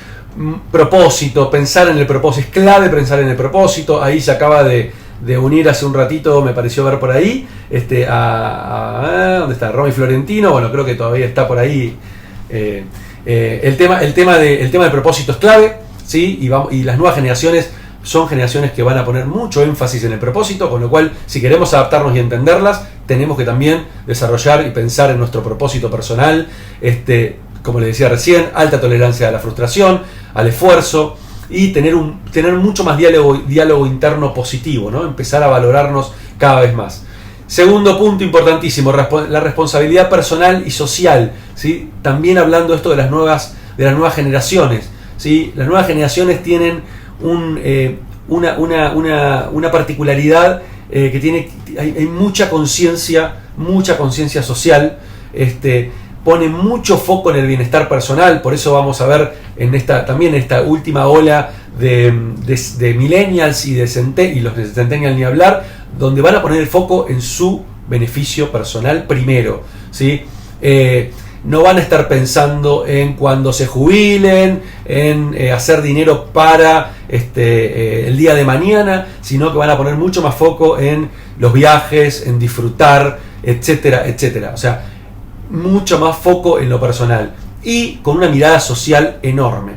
propósito, pensar en el propósito. Es clave pensar en el propósito. Ahí se acaba de unir hace un ratito, me pareció ver por ahí, ¿dónde está? Romy Florentino. Bueno, creo que todavía está por ahí. El tema del propósito es clave, ¿sí? Y las nuevas generaciones son generaciones que van a poner mucho énfasis en el propósito, con lo cual, si queremos adaptarnos y entenderlas, tenemos que también desarrollar y pensar en nuestro propósito personal. Como les decía recién, alta tolerancia a la frustración, al esfuerzo, y tener mucho más diálogo interno positivo, ¿no? Empezar a valorarnos cada vez más. Segundo punto importantísimo, la responsabilidad personal y social, ¿sí? También hablando esto de las nuevas generaciones, ¿sí? Las nuevas generaciones tienen una particularidad, que hay mucha conciencia social, pone mucho foco en el bienestar personal. Por eso vamos a ver en esta última ola de millennials y los de centennials ni hablar, donde van a poner el foco en su beneficio personal primero, ¿sí? No van a estar pensando en cuando se jubilen, en hacer dinero para el día de mañana, sino que van a poner mucho más foco en los viajes, en disfrutar, etcétera, etcétera. O sea, mucho más foco en lo personal y con una mirada social enorme,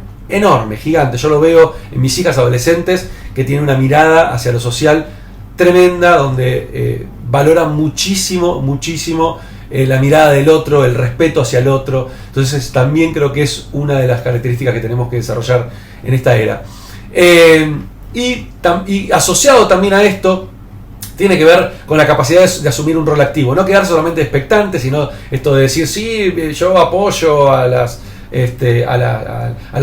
gigante. Yo lo veo en mis hijas adolescentes, que tienen una mirada hacia lo social tremenda, donde valoran muchísimo la mirada del otro, el respeto hacia el otro. Entonces también creo que es una de las características que tenemos que desarrollar en esta era. Y asociado también a esto, tiene que ver con la capacidad de asumir un rol activo, no quedar solamente expectante, sino esto de decir, sí, yo apoyo a la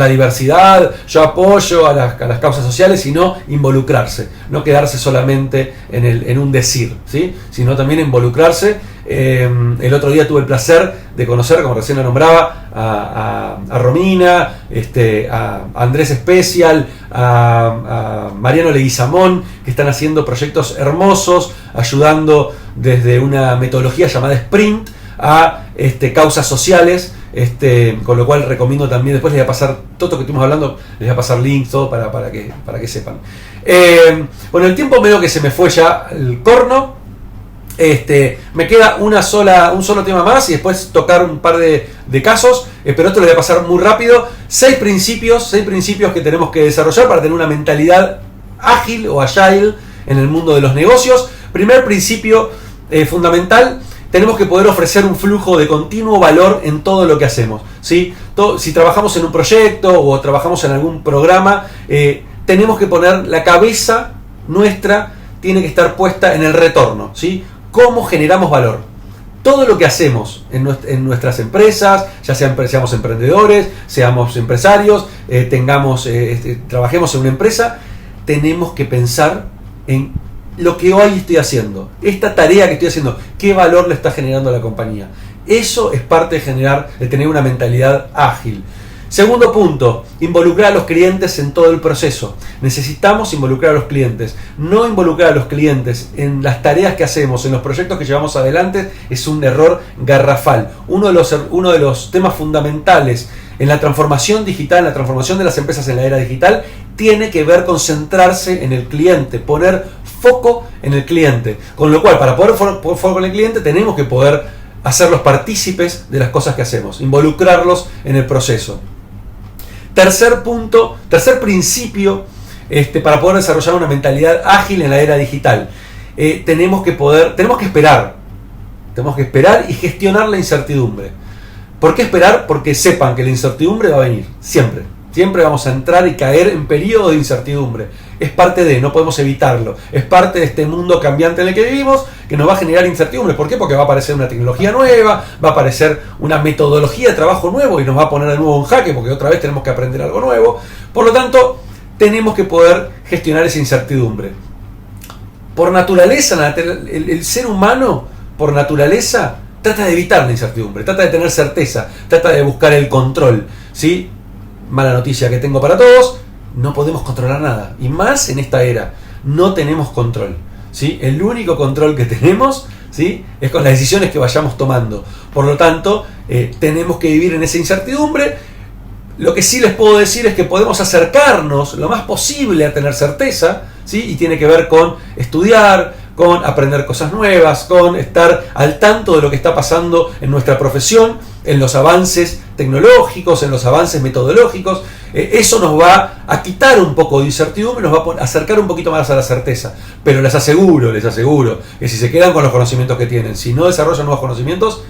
diversidad, yo apoyo a las causas sociales, sino involucrarse, no quedarse solamente en un decir, ¿sí? Sino también involucrarse. El otro día tuve el placer de conocer, como recién lo nombraba, a Romina, a Andrés Especial, a Mariano Leguizamón, que están haciendo proyectos hermosos, ayudando desde una metodología llamada Sprint a causas sociales, Con lo cual recomiendo también, después les voy a pasar todo lo que estuvimos hablando, les voy a pasar links, todo para que sepan. Bueno, el tiempo medio que se me fue ya el corno. Me queda un solo tema más y después tocar un par de casos, pero esto lo voy a pasar muy rápido. 6 principios que tenemos que desarrollar para tener una mentalidad ágil o agile en el mundo de los negocios. Primer principio fundamental: tenemos que poder ofrecer un flujo de continuo valor en todo lo que hacemos, ¿sí? Si trabajamos en un proyecto o trabajamos en algún programa, tenemos que poner la cabeza nuestra, tiene que estar puesta en el retorno, ¿sí? ¿Cómo generamos valor? Todo lo que hacemos en nuestras empresas, ya seamos emprendedores, seamos empresarios, trabajemos en una empresa, tenemos que pensar en lo que hoy estoy haciendo, esta tarea que estoy haciendo, qué valor le está generando a la compañía. Eso es parte de tener una mentalidad ágil. Segundo punto: involucrar a los clientes en todo el proceso. Necesitamos involucrar a los clientes. No involucrar a los clientes en las tareas que hacemos, en los proyectos que llevamos adelante, es un error garrafal. Uno de los temas fundamentales en la transformación digital, en la transformación de las empresas en la era digital, tiene que ver con centrarse en el cliente, poner foco en el cliente. Con lo cual, para poder poner foco en el cliente, tenemos que poder hacerlos partícipes de las cosas que hacemos, involucrarlos en el proceso. Tercer principio, para poder desarrollar una mentalidad ágil en la era digital. Tenemos que esperar y gestionar la incertidumbre. ¿Por qué esperar? Porque sepan que la incertidumbre va a venir, siempre. Siempre vamos a entrar y caer en periodos de incertidumbre. Es parte no podemos evitarlo. Es parte de este mundo cambiante en el que vivimos, que nos va a generar incertidumbre. ¿Por qué? Porque va a aparecer una tecnología nueva, va a aparecer una metodología de trabajo nuevo y nos va a poner de nuevo en jaque, porque otra vez tenemos que aprender algo nuevo. Por lo tanto, tenemos que poder gestionar esa incertidumbre. Por naturaleza, el ser humano, por naturaleza, trata de evitar la incertidumbre, trata de tener certeza, trata de buscar el control, ¿sí? Mala noticia que tengo para todos: no podemos controlar nada, y más en esta era, no tenemos control, ¿sí? El único control que tenemos, ¿sí?, es con las decisiones que vayamos tomando. Por lo tanto, tenemos que vivir en esa incertidumbre. Lo que sí les puedo decir es que podemos acercarnos lo más posible a tener certeza, ¿sí? Y tiene que ver con estudiar, con aprender cosas nuevas, con estar al tanto de lo que está pasando en nuestra profesión, en los avances tecnológicos, en los avances metodológicos. Eso nos va a quitar un poco de incertidumbre, nos va a acercar un poquito más a la certeza. Pero les aseguro que si se quedan con los conocimientos que tienen, si no desarrollan nuevos conocimientos,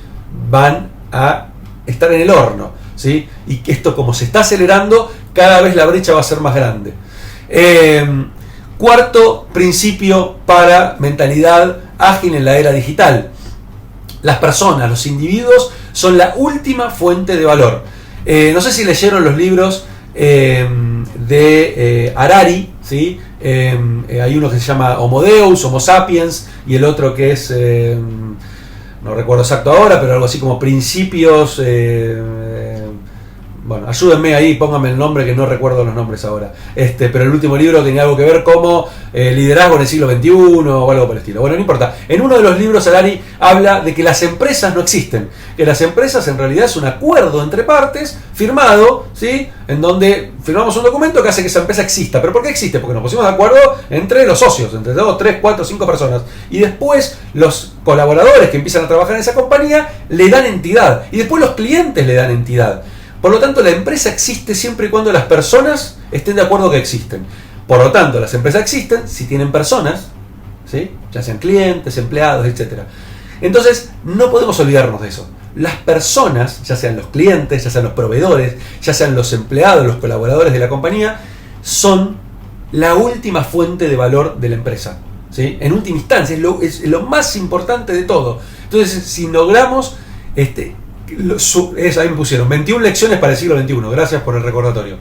van a estar en el horno, ¿sí? Y que esto, como se está acelerando, cada vez la brecha va a ser más grande. Cuarto principio para mentalidad ágil en la era digital: las personas, los individuos, son la última fuente de valor. No sé si leyeron los libros de Harari, ¿sí? Hay uno que se llama Homo Deus, Homo Sapiens, y el otro que es, no recuerdo exacto ahora, pero algo así como Principios. Bueno, ayúdenme ahí, pónganme el nombre, que no recuerdo los nombres ahora. Pero el último libro tenía algo que ver como liderazgo en el siglo XXI o algo por el estilo. Bueno, no importa. En uno de los libros, Harari habla de que las empresas no existen. Que las empresas en realidad es un acuerdo entre partes firmado, ¿sí? En donde firmamos un documento que hace que esa empresa exista. ¿Pero por qué existe? Porque nos pusimos de acuerdo entre los socios, entre 2, 3, 4, 5 personas. Y después los colaboradores que empiezan a trabajar en esa compañía le dan entidad. Y después los clientes le dan entidad. Por lo tanto, la empresa existe siempre y cuando las personas estén de acuerdo que existen. Por lo tanto, las empresas existen si tienen personas, ¿sí? Ya sean clientes, empleados, etc. Entonces, no podemos olvidarnos de eso. Las personas, ya sean los clientes, ya sean los proveedores, ya sean los empleados, los colaboradores de la compañía, son la última fuente de valor de la empresa, ¿sí? En última instancia, es lo más importante de todo. Entonces, si logramos... ahí me pusieron 21 lecciones para el siglo XXI. Gracias por el recordatorio.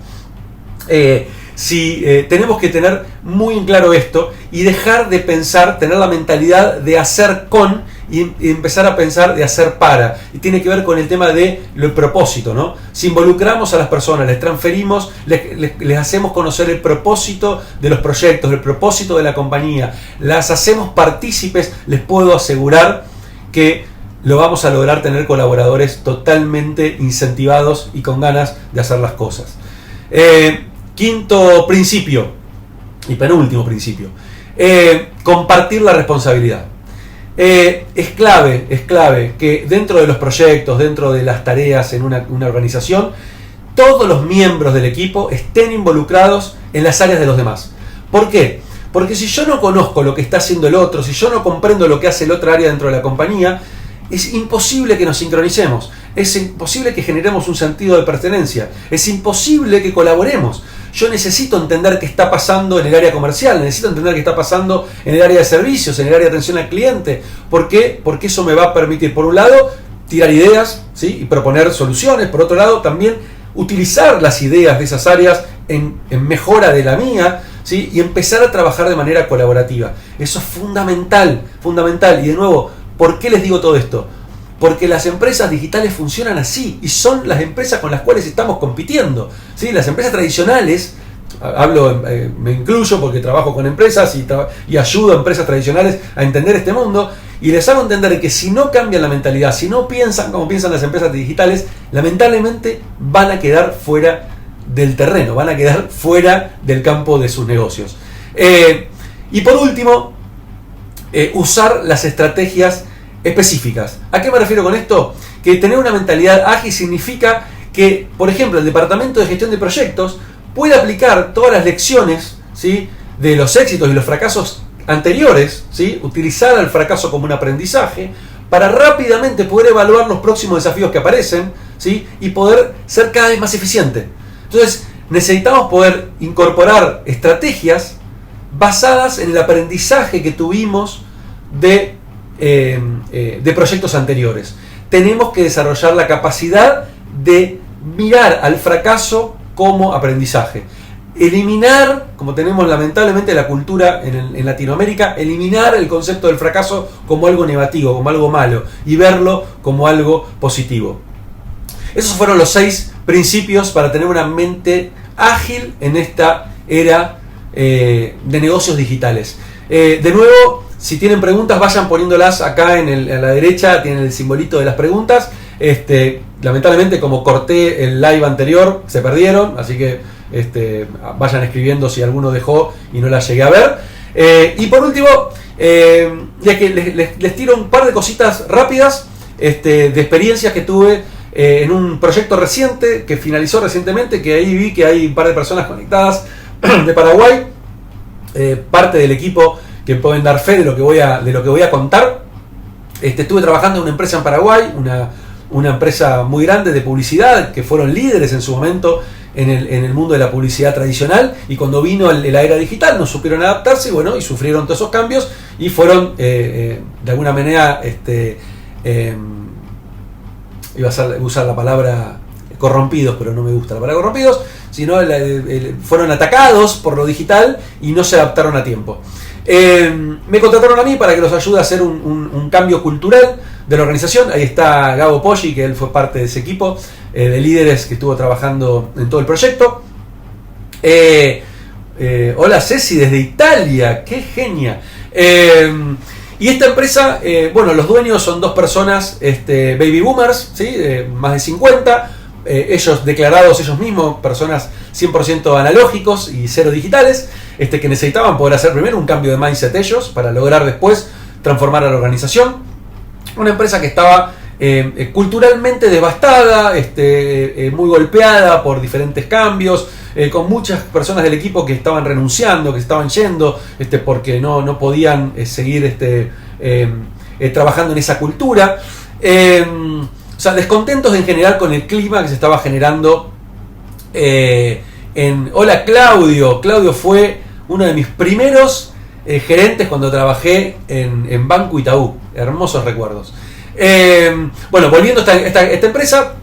Tenemos que tener muy en claro esto y dejar de pensar, tener la mentalidad de hacer con y empezar a pensar de hacer para. Y tiene que ver con el tema del propósito, ¿no? Si involucramos a las personas, les transferimos, les hacemos conocer el propósito de los proyectos, el propósito de la compañía, las hacemos partícipes, les puedo asegurar que lo vamos a lograr tener colaboradores totalmente incentivados y con ganas de hacer las cosas. Quinto principio y penúltimo principio, compartir la responsabilidad. Es clave que dentro de los proyectos, dentro de las tareas en una organización, todos los miembros del equipo estén involucrados en las áreas de los demás. ¿Por qué? Porque si yo no conozco lo que está haciendo el otro, si yo no comprendo lo que hace el otro área dentro de la compañía, es imposible que nos sincronicemos, es imposible que generemos un sentido de pertenencia, es imposible que colaboremos. Yo necesito entender qué está pasando en el área comercial, necesito entender qué está pasando en el área de servicios, en el área de atención al cliente. ¿Por qué? Porque eso me va a permitir, por un lado, tirar ideas, ¿sí?, y proponer soluciones. Por otro lado, también utilizar las ideas de esas áreas en mejora de la mía, ¿sí?, y empezar a trabajar de manera colaborativa. Eso es fundamental, fundamental. Y de nuevo, ¿por qué les digo todo esto? Porque las empresas digitales funcionan así y son las empresas con las cuales estamos compitiendo, ¿sí? Las empresas tradicionales, me incluyo porque trabajo con empresas y ayudo a empresas tradicionales a entender este mundo, y les hago entender que si no cambian la mentalidad, si no piensan como piensan las empresas digitales, lamentablemente van a quedar fuera del terreno, van a quedar fuera del campo de sus negocios. Y por último, usar las estrategias específicas. ¿A qué me refiero con esto? Que tener una mentalidad ágil significa que, por ejemplo, el departamento de gestión de proyectos puede aplicar todas las lecciones, ¿sí?, de los éxitos y los fracasos anteriores, ¿sí?, utilizar el fracaso como un aprendizaje para rápidamente poder evaluar los próximos desafíos que aparecen, ¿sí?, y poder ser cada vez más eficiente. Entonces, necesitamos poder incorporar estrategias basadas en el aprendizaje que tuvimos de proyectos anteriores. Tenemos que desarrollar la capacidad de mirar al fracaso como aprendizaje. Eliminar, como tenemos lamentablemente la cultura en Latinoamérica, eliminar el concepto del fracaso como algo negativo, como algo malo, y verlo como algo positivo. Esos fueron los 6 principios para tener una mente ágil en esta era de negocios digitales. De nuevo, si tienen preguntas, vayan poniéndolas acá a la derecha, tienen el simbolito de las preguntas. Lamentablemente, como corté el live anterior, se perdieron, así que vayan escribiendo si alguno dejó y no la llegué a ver. Y por último, ya que les tiro un par de cositas rápidas de experiencias que tuve en un proyecto reciente que finalizó recientemente, que ahí vi que hay un par de personas conectadas de Paraguay, parte del equipo que pueden dar fe de lo que voy a contar. Estuve trabajando en una empresa en Paraguay, una empresa muy grande de publicidad, que fueron líderes en su momento en el mundo de la publicidad tradicional, y cuando vino la era digital no supieron adaptarse, y sufrieron todos esos cambios y fueron de alguna manera iba a usar la palabra corrompidos, pero no me gusta la palabra corrompidos, sino fueron atacados por lo digital y no se adaptaron a tiempo. Me contrataron a mí para que los ayude a hacer un cambio cultural de la organización. Ahí está Gabo Poggi, que él fue parte de ese equipo de líderes que estuvo trabajando en todo el proyecto. Hola Ceci desde Italia, qué genia. Y esta empresa, los dueños son 2 personas baby boomers, ¿sí? Más de 50, ellos declarados ellos mismos, personas 100% analógicos y 0 digitales, que necesitaban poder hacer primero un cambio de mindset ellos para lograr después transformar a la organización. Una empresa que estaba culturalmente devastada, muy golpeada por diferentes cambios, con muchas personas del equipo que estaban renunciando, que estaban yendo, porque no podían seguir trabajando en esa cultura. Descontentos en general con el clima que se estaba generando. Hola Claudio. Claudio fue uno de mis primeros gerentes cuando trabajé en Banco Itaú. Hermosos recuerdos. Volviendo a esta empresa,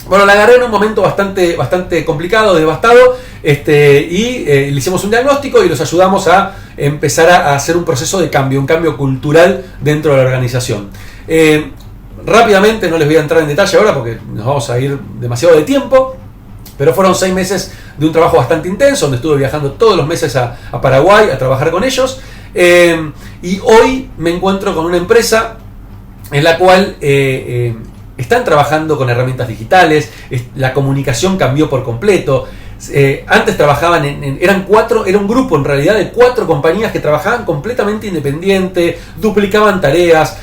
la agarré en un momento bastante complicado, devastado, y le hicimos un diagnóstico y los ayudamos a empezar a hacer un proceso de cambio, un cambio cultural dentro de la organización. Rápidamente, no les voy a entrar en detalle ahora porque nos vamos a ir demasiado de tiempo, pero fueron 6 meses de un trabajo bastante intenso, donde estuve viajando todos los meses a Paraguay a trabajar con ellos, y hoy me encuentro con una empresa en la cual están trabajando con herramientas digitales, la comunicación cambió por completo. Antes trabajaban era un grupo en realidad de 4 compañías que trabajaban completamente independiente, duplicaban tareas,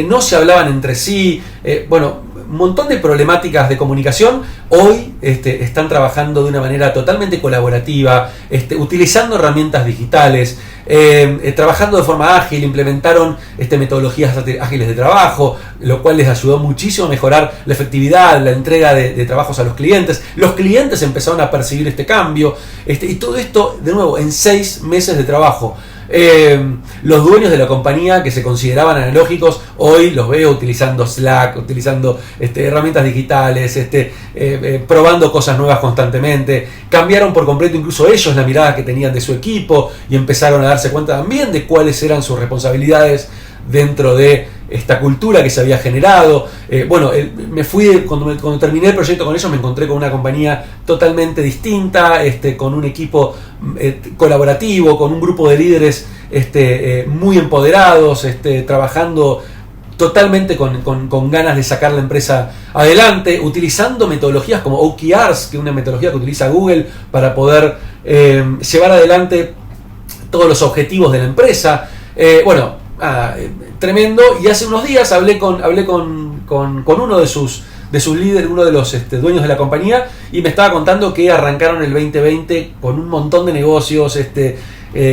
no se hablaban entre sí, un montón de problemáticas de comunicación. Hoy están trabajando de una manera totalmente colaborativa, utilizando herramientas digitales, trabajando de forma ágil, implementaron metodologías ágiles de trabajo, lo cual les ayudó muchísimo a mejorar la efectividad, la entrega de trabajos a los clientes. Los clientes empezaron a percibir este cambio, y todo esto, de nuevo, en 6 meses de trabajo. Los dueños de la compañía que se consideraban analógicos, hoy los veo utilizando Slack, utilizando herramientas digitales, probando cosas nuevas constantemente. Cambiaron por completo incluso ellos la mirada que tenían de su equipo y empezaron a darse cuenta también de cuáles eran sus responsabilidades dentro de esta cultura que se había generado. Me fui, cuando terminé el proyecto con ellos, me encontré con una compañía totalmente distinta, con un equipo colaborativo, con un grupo de líderes muy empoderados, trabajando totalmente con ganas de sacar la empresa adelante, utilizando metodologías como OKRs, que es una metodología que utiliza Google para poder llevar adelante todos los objetivos de la empresa. Tremendo. Y hace unos días hablé con uno de sus líderes, uno de los dueños de la compañía, y me estaba contando que arrancaron el 2020 con un montón de negocios,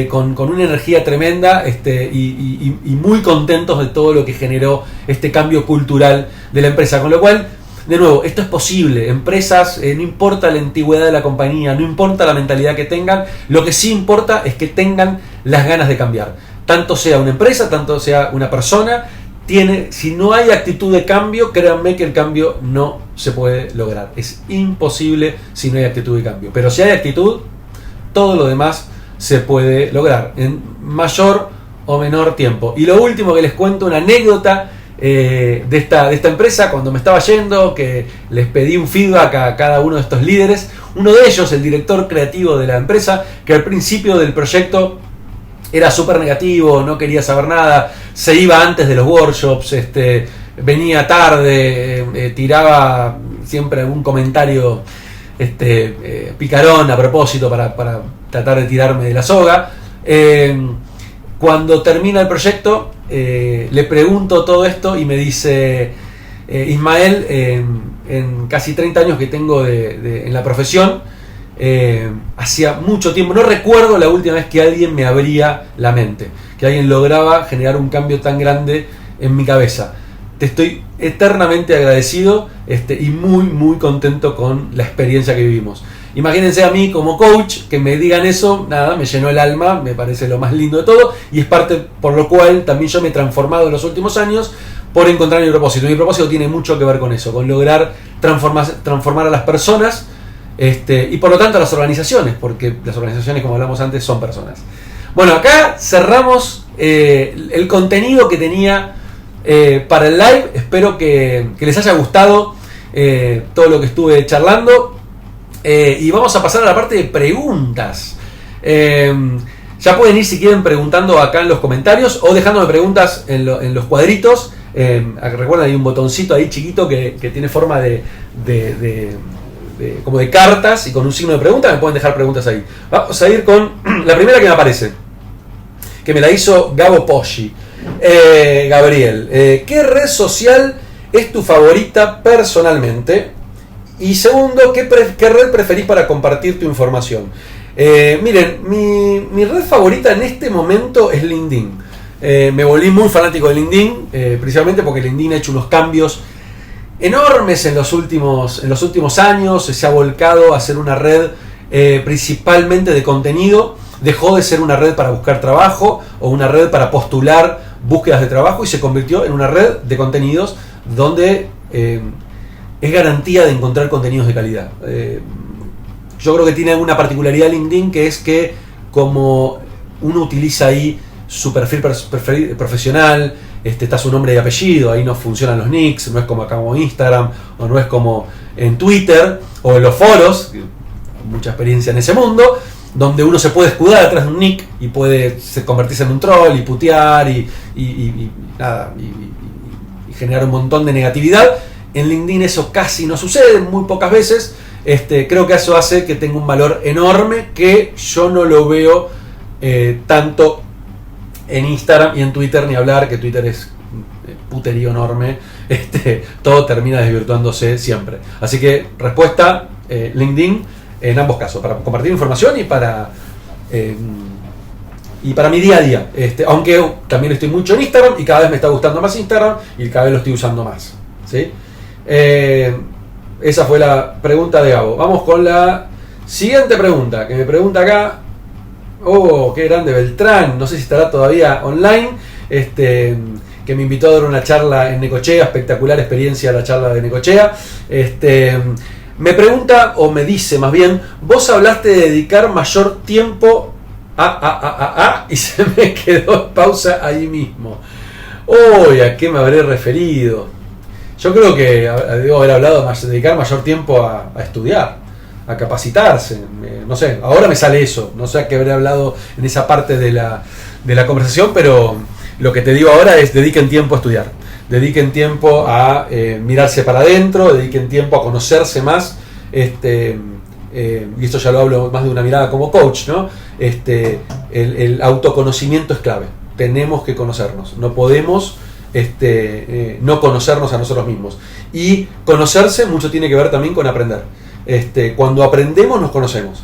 con una energía tremenda, y muy contentos de todo lo que generó este cambio cultural de la empresa. Con lo cual, de nuevo, esto es posible. Empresas, no importa la antigüedad de la compañía, no importa la mentalidad que tengan, lo que sí importa es que tengan las ganas de cambiar. Tanto sea una empresa, tanto sea una persona, si no hay actitud de cambio, créanme que el cambio no se puede lograr. Es imposible si no hay actitud de cambio. Pero si hay actitud, todo lo demás se puede lograr en mayor o menor tiempo. Y lo último que les cuento, una anécdota de esta empresa. Cuando me estaba yendo, que les pedí un feedback a cada uno de estos líderes, uno de ellos, el director creativo de la empresa, que al principio del proyecto era súper negativo, no quería saber nada, se iba antes de los workshops, venía tarde, tiraba siempre algún comentario picarón a propósito para tratar de tirarme de la soga. Cuando termina el proyecto, le pregunto todo esto y me dice: Ismael, en casi 30 años que tengo en la profesión, hacía mucho tiempo, no recuerdo la última vez que alguien me abría la mente, que alguien lograba generar un cambio tan grande en mi cabeza. Te estoy eternamente agradecido, y muy muy contento con la experiencia que vivimos. Imagínense a mí como coach, que me digan eso, nada, me llenó el alma, me parece lo más lindo de todo, y es parte por lo cual también yo me he transformado en los últimos años por encontrar mi propósito. Mi propósito tiene mucho que ver con eso, con lograr transformar a las personas, y por lo tanto a las organizaciones, porque las organizaciones, como hablamos antes, son personas. Bueno, acá cerramos el contenido que tenía para el live. Espero que les haya gustado todo lo que estuve charlando, y vamos a pasar a la parte de preguntas. Ya pueden ir, si quieren, preguntando acá en los comentarios o dejándome preguntas en los cuadritos. Recuerden, hay un botoncito ahí chiquito que tiene forma como de cartas y con un signo de pregunta. Me pueden dejar preguntas ahí. Vamos a ir con la primera que me aparece, que me la hizo Gabo Poggi. Gabriel, ¿qué red social es tu favorita personalmente? Y segundo, ¿qué red preferís para compartir tu información? Miren, mi red favorita en este momento es LinkedIn. Me volví muy fanático de LinkedIn, principalmente porque LinkedIn ha hecho unos cambios enormes en los últimos años. Se ha volcado a ser una red principalmente de contenido. Dejó de ser una red para buscar trabajo o una red para postular búsquedas de trabajo y se convirtió en una red de contenidos donde es garantía de encontrar contenidos de calidad. Yo creo que tiene una particularidad LinkedIn, que es que como uno utiliza ahí su perfil profesional, está su nombre y apellido, ahí no funcionan los nicks, no es como acá como Instagram, o no es como en Twitter o en los foros, mucha experiencia en ese mundo, donde uno se puede escudar atrás de un nick y puede convertirse en un troll y putear y generar un montón de negatividad. En LinkedIn eso casi no sucede, muy pocas veces. Creo que eso hace que tenga un valor enorme que yo no lo veo tanto en Instagram y en Twitter, ni hablar, que Twitter es puterío enorme. Todo termina desvirtuándose siempre. Así que respuesta, LinkedIn en ambos casos, para compartir información y para mi día a día. Aunque también estoy mucho en Instagram y cada vez me está gustando más Instagram y cada vez lo estoy usando más, ¿sí? Esa fue la pregunta de Gabo. Vamos con la siguiente pregunta, que me pregunta acá. Oh, qué grande Beltrán. No sé si estará todavía online. Que me invitó a dar una charla en Necochea. Espectacular experiencia la charla de Necochea. Me pregunta, o me dice más bien, vos hablaste de dedicar mayor tiempo y se me quedó en pausa ahí mismo. Uy, ¿a qué me habré referido? Yo creo que debo haber hablado de dedicar mayor tiempo a estudiar, a capacitarse. No sé, ahora me sale eso. No sé a qué habré hablado en esa parte de la conversación, pero lo que te digo ahora es dediquen tiempo a estudiar. Dediquen tiempo a mirarse para adentro, dediquen tiempo a conocerse más. Y esto ya lo hablo más de una mirada como coach, ¿no? El autoconocimiento es clave. Tenemos que conocernos. No podemos no conocernos a nosotros mismos. Y conocerse mucho tiene que ver también con aprender. Cuando aprendemos nos conocemos.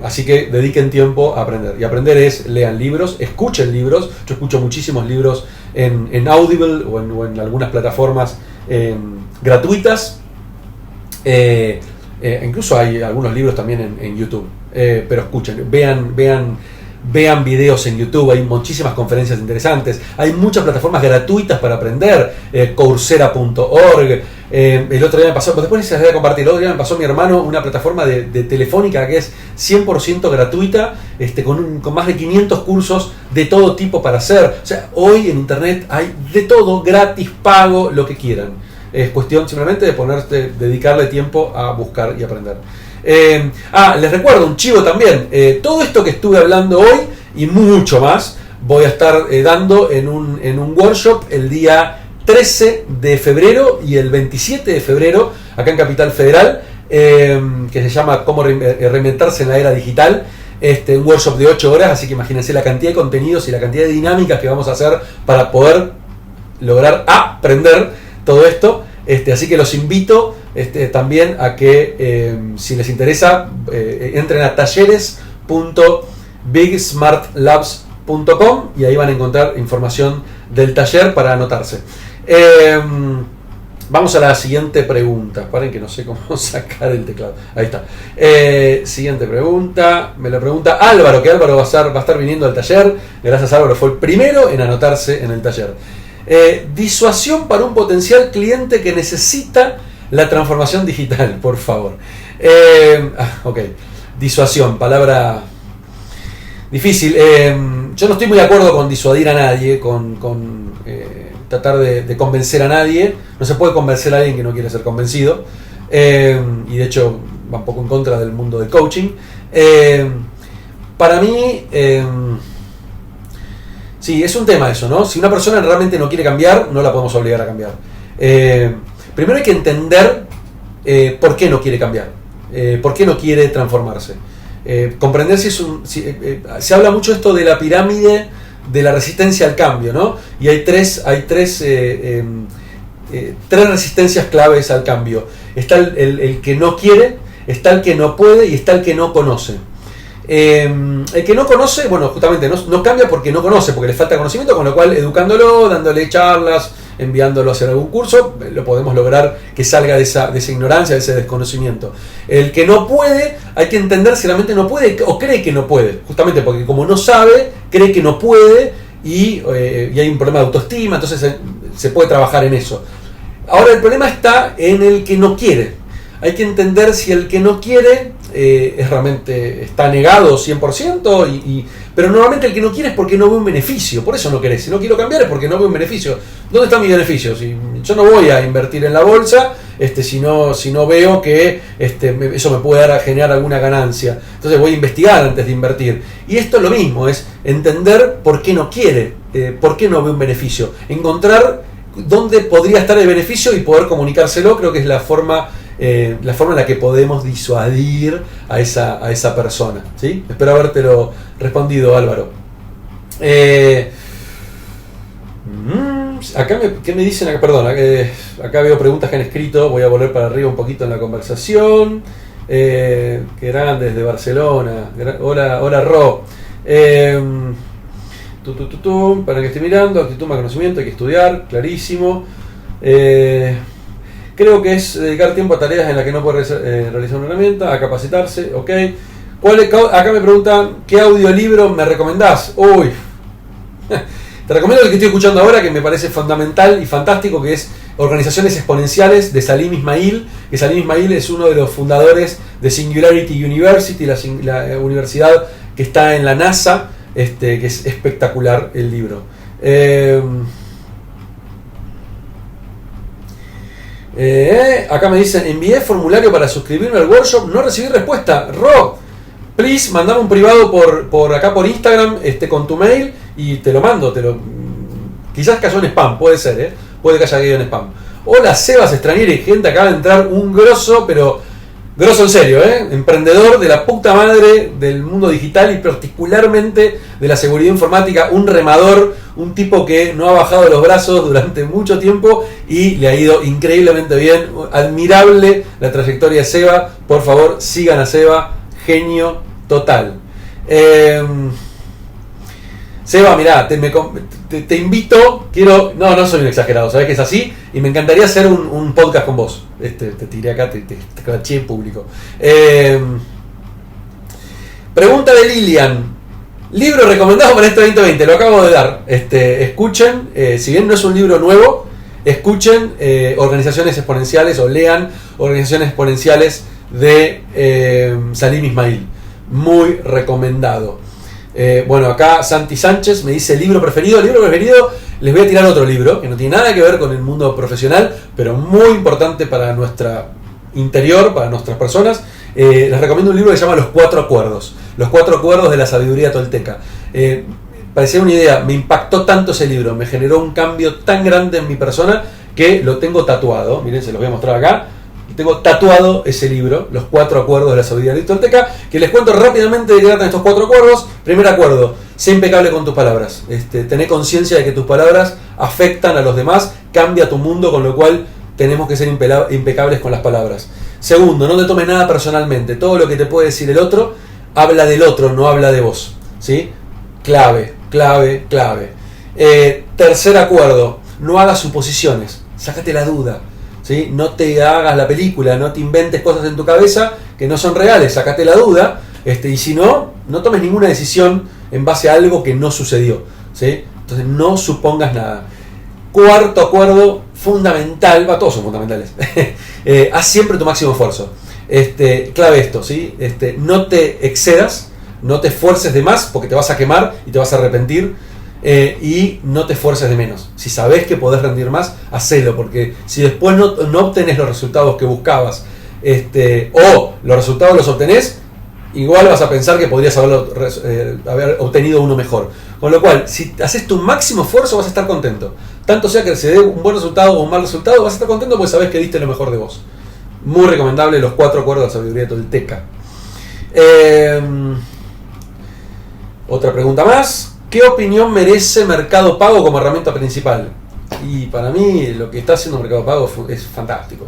Así que dediquen tiempo a aprender. Y aprender es, lean libros, escuchen libros. Yo escucho muchísimos libros en Audible o en algunas plataformas gratuitas. Incluso hay algunos libros también en YouTube. Pero escuchen, vean videos en YouTube, hay muchísimas conferencias interesantes, hay muchas plataformas gratuitas para aprender, coursera.org. El otro día me pasó, después se las voy a compartir, el otro día me pasó mi hermano una plataforma de Telefónica que es 100% gratuita, con más de 500 cursos de todo tipo para hacer. O sea, hoy en internet hay de todo, gratis, pago, lo que quieran. Es cuestión simplemente de dedicarle tiempo a buscar y aprender. Les recuerdo un chivo también. Todo esto que estuve hablando hoy y mucho más voy a estar dando en un workshop el día 13 de febrero y el 27 de febrero acá en Capital Federal, que se llama Cómo reinventarse en la era digital. Un workshop de 8 horas, así que imagínense la cantidad de contenidos y la cantidad de dinámicas que vamos a hacer para poder lograr aprender todo esto. Así que los invito también a que, si les interesa, entren a talleres.bigsmartlabs.com y ahí van a encontrar información del taller para anotarse. Vamos a la siguiente pregunta. Paren que no sé cómo sacar el teclado. Ahí está. Siguiente pregunta. Me la pregunta Álvaro, que Álvaro va a estar viniendo al taller. Gracias, Álvaro. Fue el primero en anotarse en el taller. Disuasión para un potencial cliente que necesita la transformación digital, por favor. Ok. Disuasión, palabra difícil. Yo no estoy muy de acuerdo con disuadir a nadie, con tratar de convencer a nadie. No se puede convencer a alguien que no quiere ser convencido. Y de hecho va un poco en contra del mundo del coaching. Para mí, sí, es un tema eso, ¿no? Si una persona realmente no quiere cambiar, no la podemos obligar a cambiar. Primero hay que entender por qué no quiere cambiar, por qué no quiere transformarse. Comprender si se habla mucho esto de la pirámide de la resistencia al cambio, ¿no? Y hay tres resistencias claves al cambio. Está el que no quiere, está el que no puede y está el que no conoce. El que no conoce, bueno, justamente no cambia porque no conoce, porque le falta conocimiento, con lo cual educándolo, dándole charlas, enviándolo a hacer algún curso, lo podemos lograr que salga de esa ignorancia, de ese desconocimiento. El que no puede, hay que entender si realmente no puede o cree que no puede, justamente porque como no sabe, cree que no puede y hay un problema de autoestima, entonces se puede trabajar en eso. Ahora el problema está en el que no quiere. Hay que entender si el que no quiere realmente está negado 100%, pero normalmente el que no quiere es porque no ve un beneficio, por eso no querés. Si no quiero cambiar es porque no veo un beneficio. ¿Dónde está mi beneficio? Si yo no voy a invertir en la bolsa si no veo que eso me puede generar alguna ganancia. Entonces voy a investigar antes de invertir. Y esto es lo mismo, es entender por qué no quiere, por qué no ve un beneficio. Encontrar dónde podría estar el beneficio y poder comunicárselo. Creo que es la forma en la que podemos disuadir a esa persona, ¿sí? Espero habértelo respondido, Álvaro. ¿Qué me dicen acá? Perdón, acá veo preguntas que han escrito. Voy a volver para arriba un poquito en la conversación. Qué grande, desde Barcelona. Hola Ro. Para que esté mirando, actitud más conocimiento, hay que estudiar, clarísimo. Creo que es dedicar tiempo a tareas en las que no puede realizar una herramienta, a capacitarse, ok. Acá me preguntan, ¿qué audiolibro me recomendás? Uy, te recomiendo el que estoy escuchando ahora, que me parece fundamental y fantástico, que es Organizaciones Exponenciales, de Salim Ismail. Que Salim Ismail es uno de los fundadores de Singularity University, la universidad que está en la NASA, que es espectacular el libro. Acá me dicen, envié formulario para suscribirme al workshop, no recibí respuesta. Rob, please, mandame un privado por acá por Instagram, con tu mail, y te lo mando. Quizás cayó en spam, puede ser, puede que haya caído en spam. Hola Sebas Extrañera y gente, acaba de entrar un grosso, pero grosso en serio, emprendedor de la puta madre del mundo digital y particularmente de la seguridad informática, un remador, un tipo que no ha bajado los brazos durante mucho tiempo y le ha ido increíblemente bien. Admirable la trayectoria de Seba. Por favor, sigan a Seba, genio total. Seba, mirá, te invito, no soy un exagerado, sabes que es así, y me encantaría hacer un podcast con vos. Te tiré acá, te caché en público. Pregunta de Lilian. Libro recomendado para este 2020, lo acabo de dar. Escuchen, si bien no es un libro nuevo, escuchen Organizaciones Exponenciales o lean Organizaciones Exponenciales de Salim Ismail. Muy recomendado. Bueno, acá Santi Sánchez me dice libro preferido. Les voy a tirar otro libro que no tiene nada que ver con el mundo profesional, pero muy importante para nuestra interior, para nuestras personas. Les recomiendo un libro que se llama Los Cuatro Acuerdos. Los Cuatro Acuerdos de la Sabiduría Tolteca. Parecía una idea, me impactó tanto ese libro, me generó un cambio tan grande en mi persona que lo tengo tatuado. Miren, se los voy a mostrar acá. Tengo tatuado ese libro, Los Cuatro Acuerdos de la Sabiduría Tolteca, que les cuento rápidamente de qué tratan estos cuatro acuerdos. Primer acuerdo, sé impecable con tus palabras. Tené conciencia de que tus palabras afectan a los demás, cambia tu mundo, con lo cual tenemos que ser impecables con las palabras. Segundo, no te tomes nada personalmente. Todo lo que te puede decir el otro, habla del otro, no habla de vos. ¿Sí? Clave. Tercer acuerdo, no hagas suposiciones, sácate la duda. ¿Sí? No te hagas la película, no te inventes cosas en tu cabeza que no son reales, sácate la duda, y si no tomes ninguna decisión en base a algo que no sucedió. ¿Sí? Entonces no supongas nada. Cuarto acuerdo, fundamental, todos son fundamentales. Haz siempre tu máximo esfuerzo. Clave esto, ¿sí? No te excedas, no te esfuerces de más porque te vas a quemar y te vas a arrepentir. Y no te esfuerces de menos. Si sabes que podés rendir más, hacelo, porque si después no obtenés los resultados que buscabas, o los resultados los obtenés, igual vas a pensar que podrías haber obtenido uno mejor. Con lo cual, si haces tu máximo esfuerzo, vas a estar contento. Tanto sea que se dé un buen resultado o un mal resultado, vas a estar contento porque sabes que diste lo mejor de vos. Muy recomendable Los Cuatro Acuerdos de la Sabiduría Tolteca. Otra pregunta más. ¿Qué opinión merece Mercado Pago como herramienta principal? Y para mí lo que está haciendo Mercado Pago es fantástico.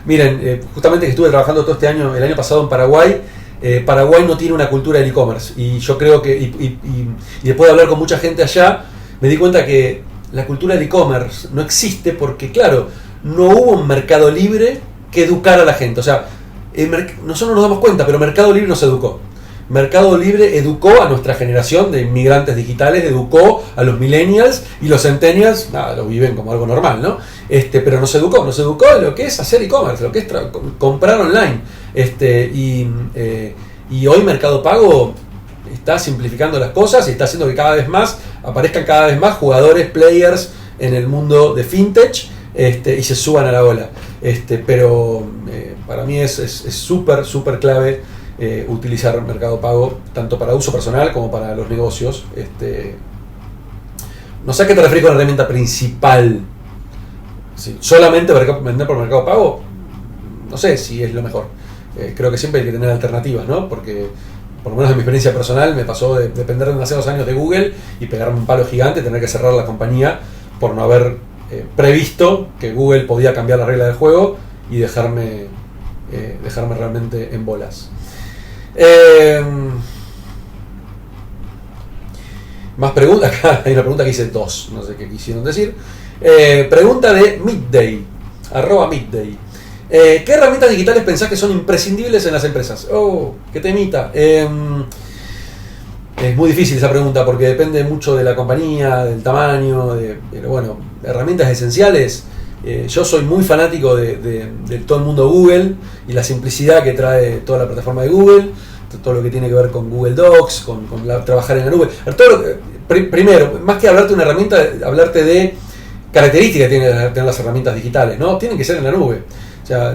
Miren, justamente que estuve trabajando todo este año, el año pasado en Paraguay. Paraguay no tiene una cultura del e-commerce. Y yo creo que, y después de hablar con mucha gente allá, me di cuenta que la cultura del e-commerce no existe porque, claro, no hubo un mercado libre que educara a la gente. O sea, nosotros nos damos cuenta, pero Mercado Libre nos educó. Mercado Libre educó a nuestra generación de inmigrantes digitales, educó a los millennials, y los centennials, nada, lo viven como algo normal, ¿no? Pero nos educó en lo que es hacer e-commerce, lo que es comprar online. Y hoy Mercado Pago está simplificando las cosas y está haciendo que cada vez más aparezcan cada vez más jugadores, players en el mundo de fintech, y se suban a la ola. Pero para mí es súper clave utilizar Mercado Pago tanto para uso personal como para los negocios. no sé a qué te refieres con la herramienta principal. Sí, solamente vender por Mercado Pago, no sé si es lo mejor. Creo que siempre hay que tener alternativas, ¿no? Porque, por lo menos en mi experiencia personal, me pasó de depender demasiados años de Google y pegarme un palo gigante, tener que cerrar la compañía por no haber previsto que Google podía cambiar la regla del juego y dejarme realmente en bolas. Más preguntas. Acá hay una pregunta que dice 2, no sé qué quisieron decir. Pregunta de Midday, @Midday. ¿Qué herramientas digitales pensás que son imprescindibles en las empresas? Oh, qué temita. Es muy difícil esa pregunta porque depende mucho de la compañía, del tamaño, pero bueno, herramientas esenciales. Yo soy muy fanático de todo el mundo Google y la simplicidad que trae toda la plataforma de Google, todo lo que tiene que ver con Google Docs, con trabajar en la nube. Primero, más que hablarte de una herramienta, hablarte de características que tienen que tener las herramientas digitales, ¿no? Tienen que ser en la nube. O sea,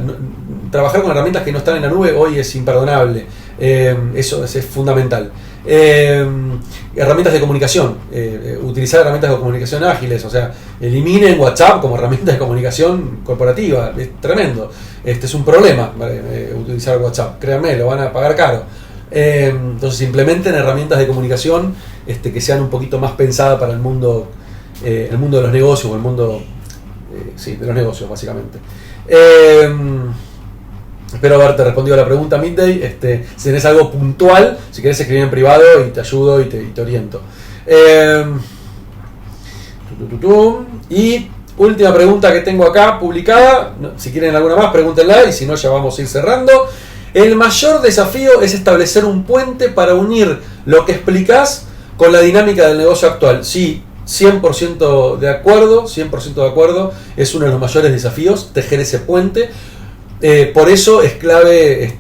trabajar con herramientas que no están en la nube hoy es imperdonable. Eso es fundamental. Herramientas de comunicación, utilizar herramientas de comunicación ágiles, o sea, eliminen WhatsApp como herramienta de comunicación corporativa, es tremendo. Este es un problema, utilizar WhatsApp, créanme, lo van a pagar caro. Entonces implementen herramientas de comunicación que sean un poquito más pensadas para el mundo de los negocios, o el mundo de los negocios básicamente. Espero haberte respondido a la pregunta, Midday. Si tenés algo puntual, si querés escribir en privado y te ayudo y te oriento. Y última pregunta que tengo acá publicada. Si quieren alguna más, pregúntenla, y si no, ya vamos a ir cerrando. El mayor desafío es establecer un puente para unir lo que explicás con la dinámica del negocio actual. Sí, 100% de acuerdo, 100% de acuerdo. Es uno de los mayores desafíos, tejer ese puente. Por eso es clave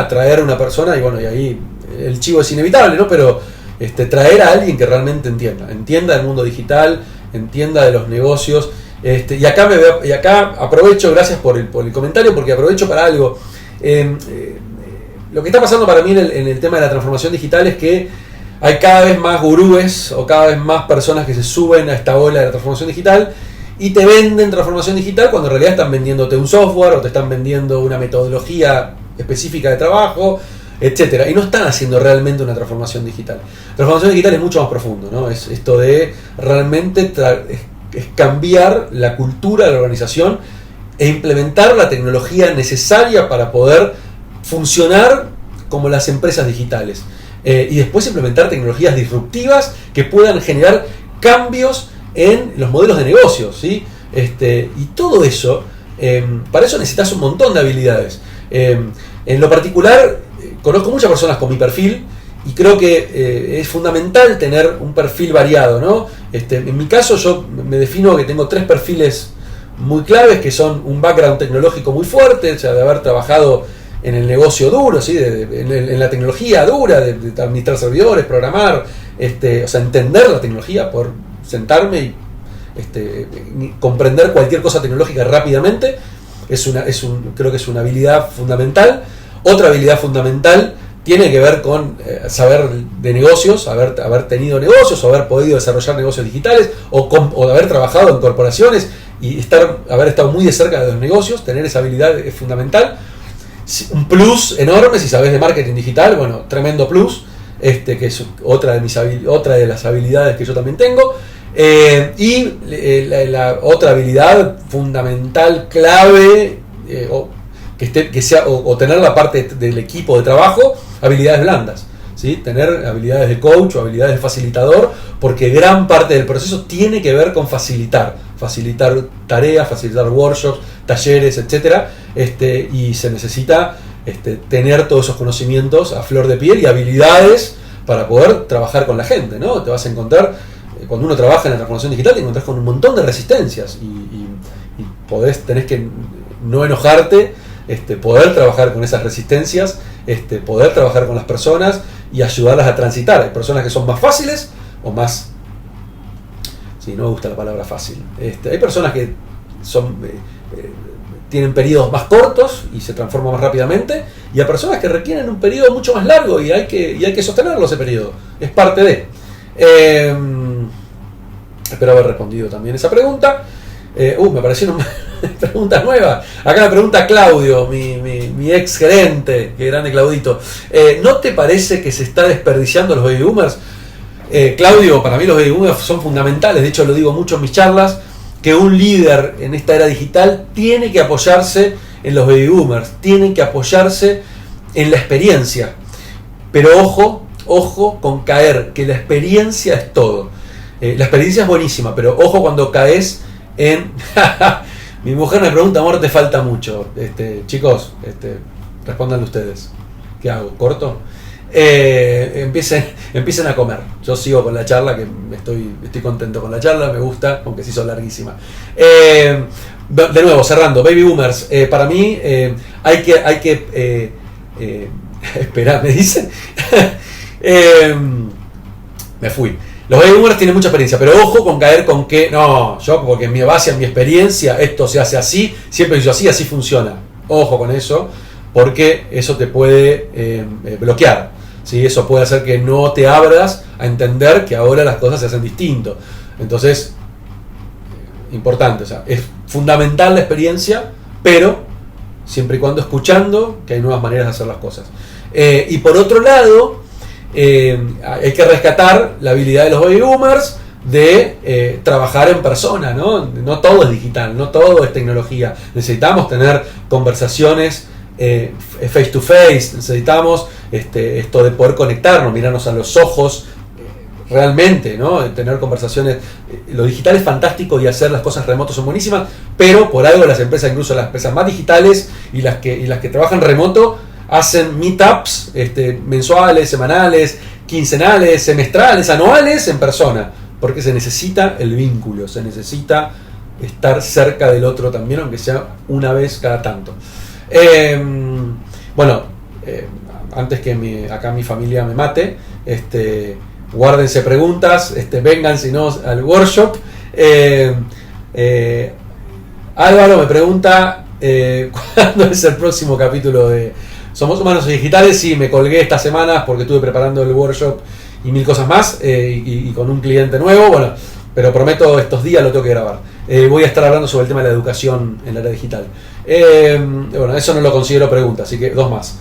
traer a una persona, y bueno, y ahí el chivo es inevitable, ¿no? Pero traer a alguien que realmente entienda el mundo digital, entienda de los negocios. Y acá aprovecho, gracias por el comentario, porque aprovecho para algo. Lo que está pasando para mí en el tema de la transformación digital es que hay cada vez más gurúes o cada vez más personas que se suben a esta ola de la transformación digital y te venden transformación digital cuando en realidad están vendiéndote un software o te están vendiendo una metodología específica de trabajo, etcétera, y no están haciendo realmente una transformación digital. La transformación digital es mucho más profundo, ¿no? Es esto de realmente es cambiar la cultura de la organización e implementar la tecnología necesaria para poder funcionar como las empresas digitales. Y después implementar tecnologías disruptivas que puedan generar cambios en los modelos de negocios, ¿sí? Y todo eso, para eso necesitas un montón de habilidades. En lo particular, conozco muchas personas con mi perfil y creo que es fundamental tener un perfil variado, ¿no? En mi caso, yo me defino que tengo 3 perfiles muy claves, que son un background tecnológico muy fuerte, o sea, de haber trabajado en el negocio duro, ¿sí? En la tecnología dura, de administrar servidores, programar, o sea, entender la tecnología, por sentarme y comprender cualquier cosa tecnológica rápidamente, creo que es una habilidad fundamental. Otra habilidad fundamental tiene que ver con saber de negocios, haber tenido negocios, o haber podido desarrollar negocios digitales, o haber trabajado en corporaciones y haber estado muy de cerca de los negocios. Tener esa habilidad es fundamental. Un plus enorme si sabes de marketing digital, bueno, tremendo plus, que es otra de las habilidades que yo también tengo. Y la otra habilidad fundamental, clave, o tener la parte del equipo de trabajo, habilidades blandas, ¿sí? Tener habilidades de coach o habilidades de facilitador, porque gran parte del proceso tiene que ver con facilitar tareas, facilitar workshops, talleres, etcétera, y se necesita tener todos esos conocimientos a flor de piel y habilidades para poder trabajar con la gente, ¿no? Te vas a encontrar, cuando uno trabaja en la transformación digital, te encontrás con un montón de resistencias y tenés que no enojarte, poder trabajar con esas resistencias, poder trabajar con las personas y ayudarlas a transitar. Hay personas que son más fáciles o más... Sí, no me gusta la palabra fácil. Hay personas que tienen periodos más cortos y se transforman más rápidamente, y hay personas que requieren un periodo mucho más largo y hay que sostenerlo ese periodo. Es parte de... Espero haber respondido también esa pregunta. Me aparecieron preguntas nuevas. Acá me pregunta Claudio, mi ex gerente, que grande Claudito. ¿No te parece que se está desperdiciando los baby boomers? Claudio, para mí los baby boomers son fundamentales. De hecho, lo digo mucho en mis charlas, que un líder en esta era digital tiene que apoyarse en los baby boomers, tienen que apoyarse en la experiencia. Pero ojo con caer, que la experiencia es todo. La experiencia es buenísima, pero ojo cuando caes en... Mi mujer me pregunta, amor, te falta mucho. Chicos, respondan ustedes. ¿Qué hago? ¿Corto? Empiecen a comer. Yo sigo con la charla, que estoy contento con la charla, me gusta, aunque se hizo larguísima. De nuevo, cerrando, baby boomers, para mí hay que esperar, me dice. Me fui. Los baby boomers tienen mucha experiencia, pero ojo con caer con que no, yo porque en mi base, en mi experiencia, esto se hace así, siempre hizo así funciona. Ojo con eso, porque eso te puede bloquear, ¿sí? Eso puede hacer que no te abras a entender que ahora las cosas se hacen distinto. Entonces, importante, o sea, es fundamental la experiencia, pero siempre y cuando escuchando que hay nuevas maneras de hacer las cosas. Y por otro lado, hay que rescatar la habilidad de los baby boomers de trabajar en persona, ¿no? No todo es digital, no todo es tecnología. Necesitamos tener conversaciones face to face, necesitamos esto de poder conectarnos, mirarnos a los ojos realmente, ¿no? Tener conversaciones. Lo digital es fantástico y hacer las cosas remotos son buenísimas, pero por algo las empresas, incluso las empresas más digitales y las que trabajan remoto, hacen meetups mensuales, semanales, quincenales, semestrales, anuales en persona, porque se necesita el vínculo, se necesita estar cerca del otro también, aunque sea una vez cada tanto. Antes que acá mi familia me mate, guárdense preguntas, vengan si no al workshop. Álvaro me pregunta ¿cuándo es el próximo capítulo de Somos Humanos Digitales? Sí, me colgué estas semanas porque estuve preparando el workshop y mil cosas más, y con un cliente nuevo, bueno, pero prometo estos días lo tengo que grabar. Voy a estar hablando sobre el tema de la educación en la era digital. Eso no lo considero pregunta, así que dos más.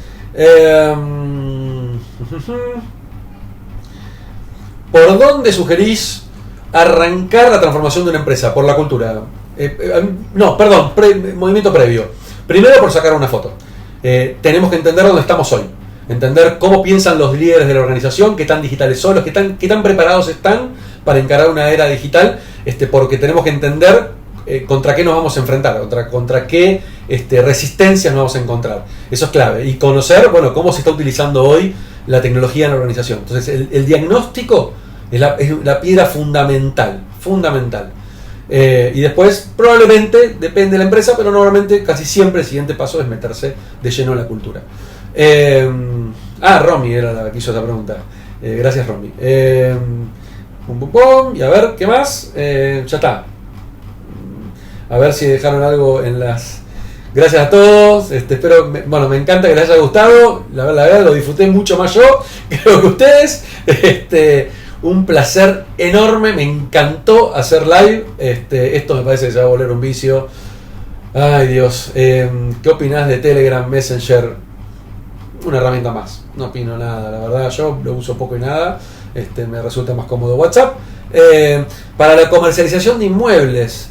¿Por dónde sugerís arrancar la transformación de una empresa? Por la cultura. Movimiento previo. Primero por sacar una foto. Tenemos que entender dónde estamos hoy. Entender cómo piensan los líderes de la organización, qué tan digitales son, qué tan preparados están para encarar una era digital, porque tenemos que entender contra qué nos vamos a enfrentar, contra qué resistencias nos vamos a encontrar. Eso es clave. Y conocer, cómo se está utilizando hoy la tecnología en la organización. Entonces, el diagnóstico es la piedra fundamental. Y después, probablemente, depende de la empresa, pero normalmente, casi siempre, el siguiente paso es meterse de lleno en la cultura. Romy era la que hizo esa pregunta. Gracias, Romy. Y a ver, ¿qué más? Ya está. A ver si dejaron algo en las... Gracias a todos. Espero, me encanta que les haya gustado. La verdad, lo disfruté mucho más yo, creo que ustedes. Un placer enorme. Me encantó hacer live. Esto me parece que se va a volver un vicio. Ay, Dios. ¿Qué opinás de Telegram, Messenger? Una herramienta más. No opino nada, la verdad. Yo lo uso poco y nada. Me resulta más cómodo WhatsApp. Para la comercialización de inmuebles,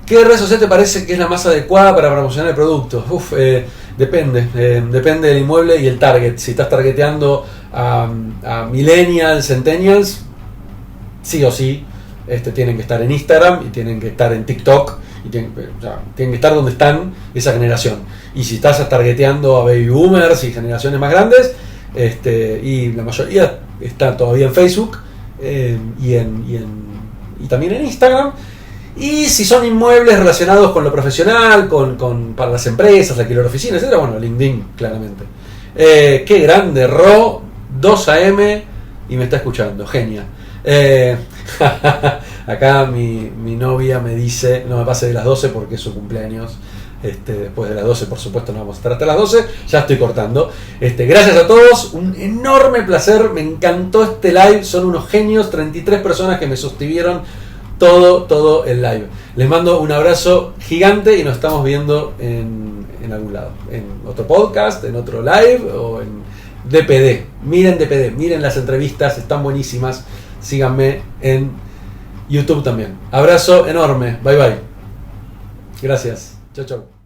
¿qué red social te parece que es la más adecuada para promocionar el producto? Depende del inmueble y el target. Si estás targeteando a millennials, centennials, sí o sí tienen que estar en Instagram y tienen que estar en TikTok y tienen que estar donde están esa generación. Y si estás targeteando a baby boomers y generaciones más grandes, y la mayoría está todavía en Facebook, y también en Instagram. Y si son inmuebles relacionados con lo profesional, para las empresas, alquiler de oficinas, etc., LinkedIn, claramente. Qué grande, Ro, 2 AM, y me está escuchando, genia. Acá mi novia me dice, no me pase de las 12 porque es su cumpleaños. Después de las 12, por supuesto, no vamos a estar hasta las 12. Ya estoy cortando. Gracias a todos, un enorme placer. Me encantó este live. Son unos genios. 33 personas que me sostuvieron todo el live. Les mando un abrazo gigante y nos estamos viendo en algún lado. En otro podcast, en otro live o en DPD. Miren DPD, miren las entrevistas, están buenísimas. Síganme en YouTube también. Abrazo enorme. Bye bye. Gracias. Chau, chau.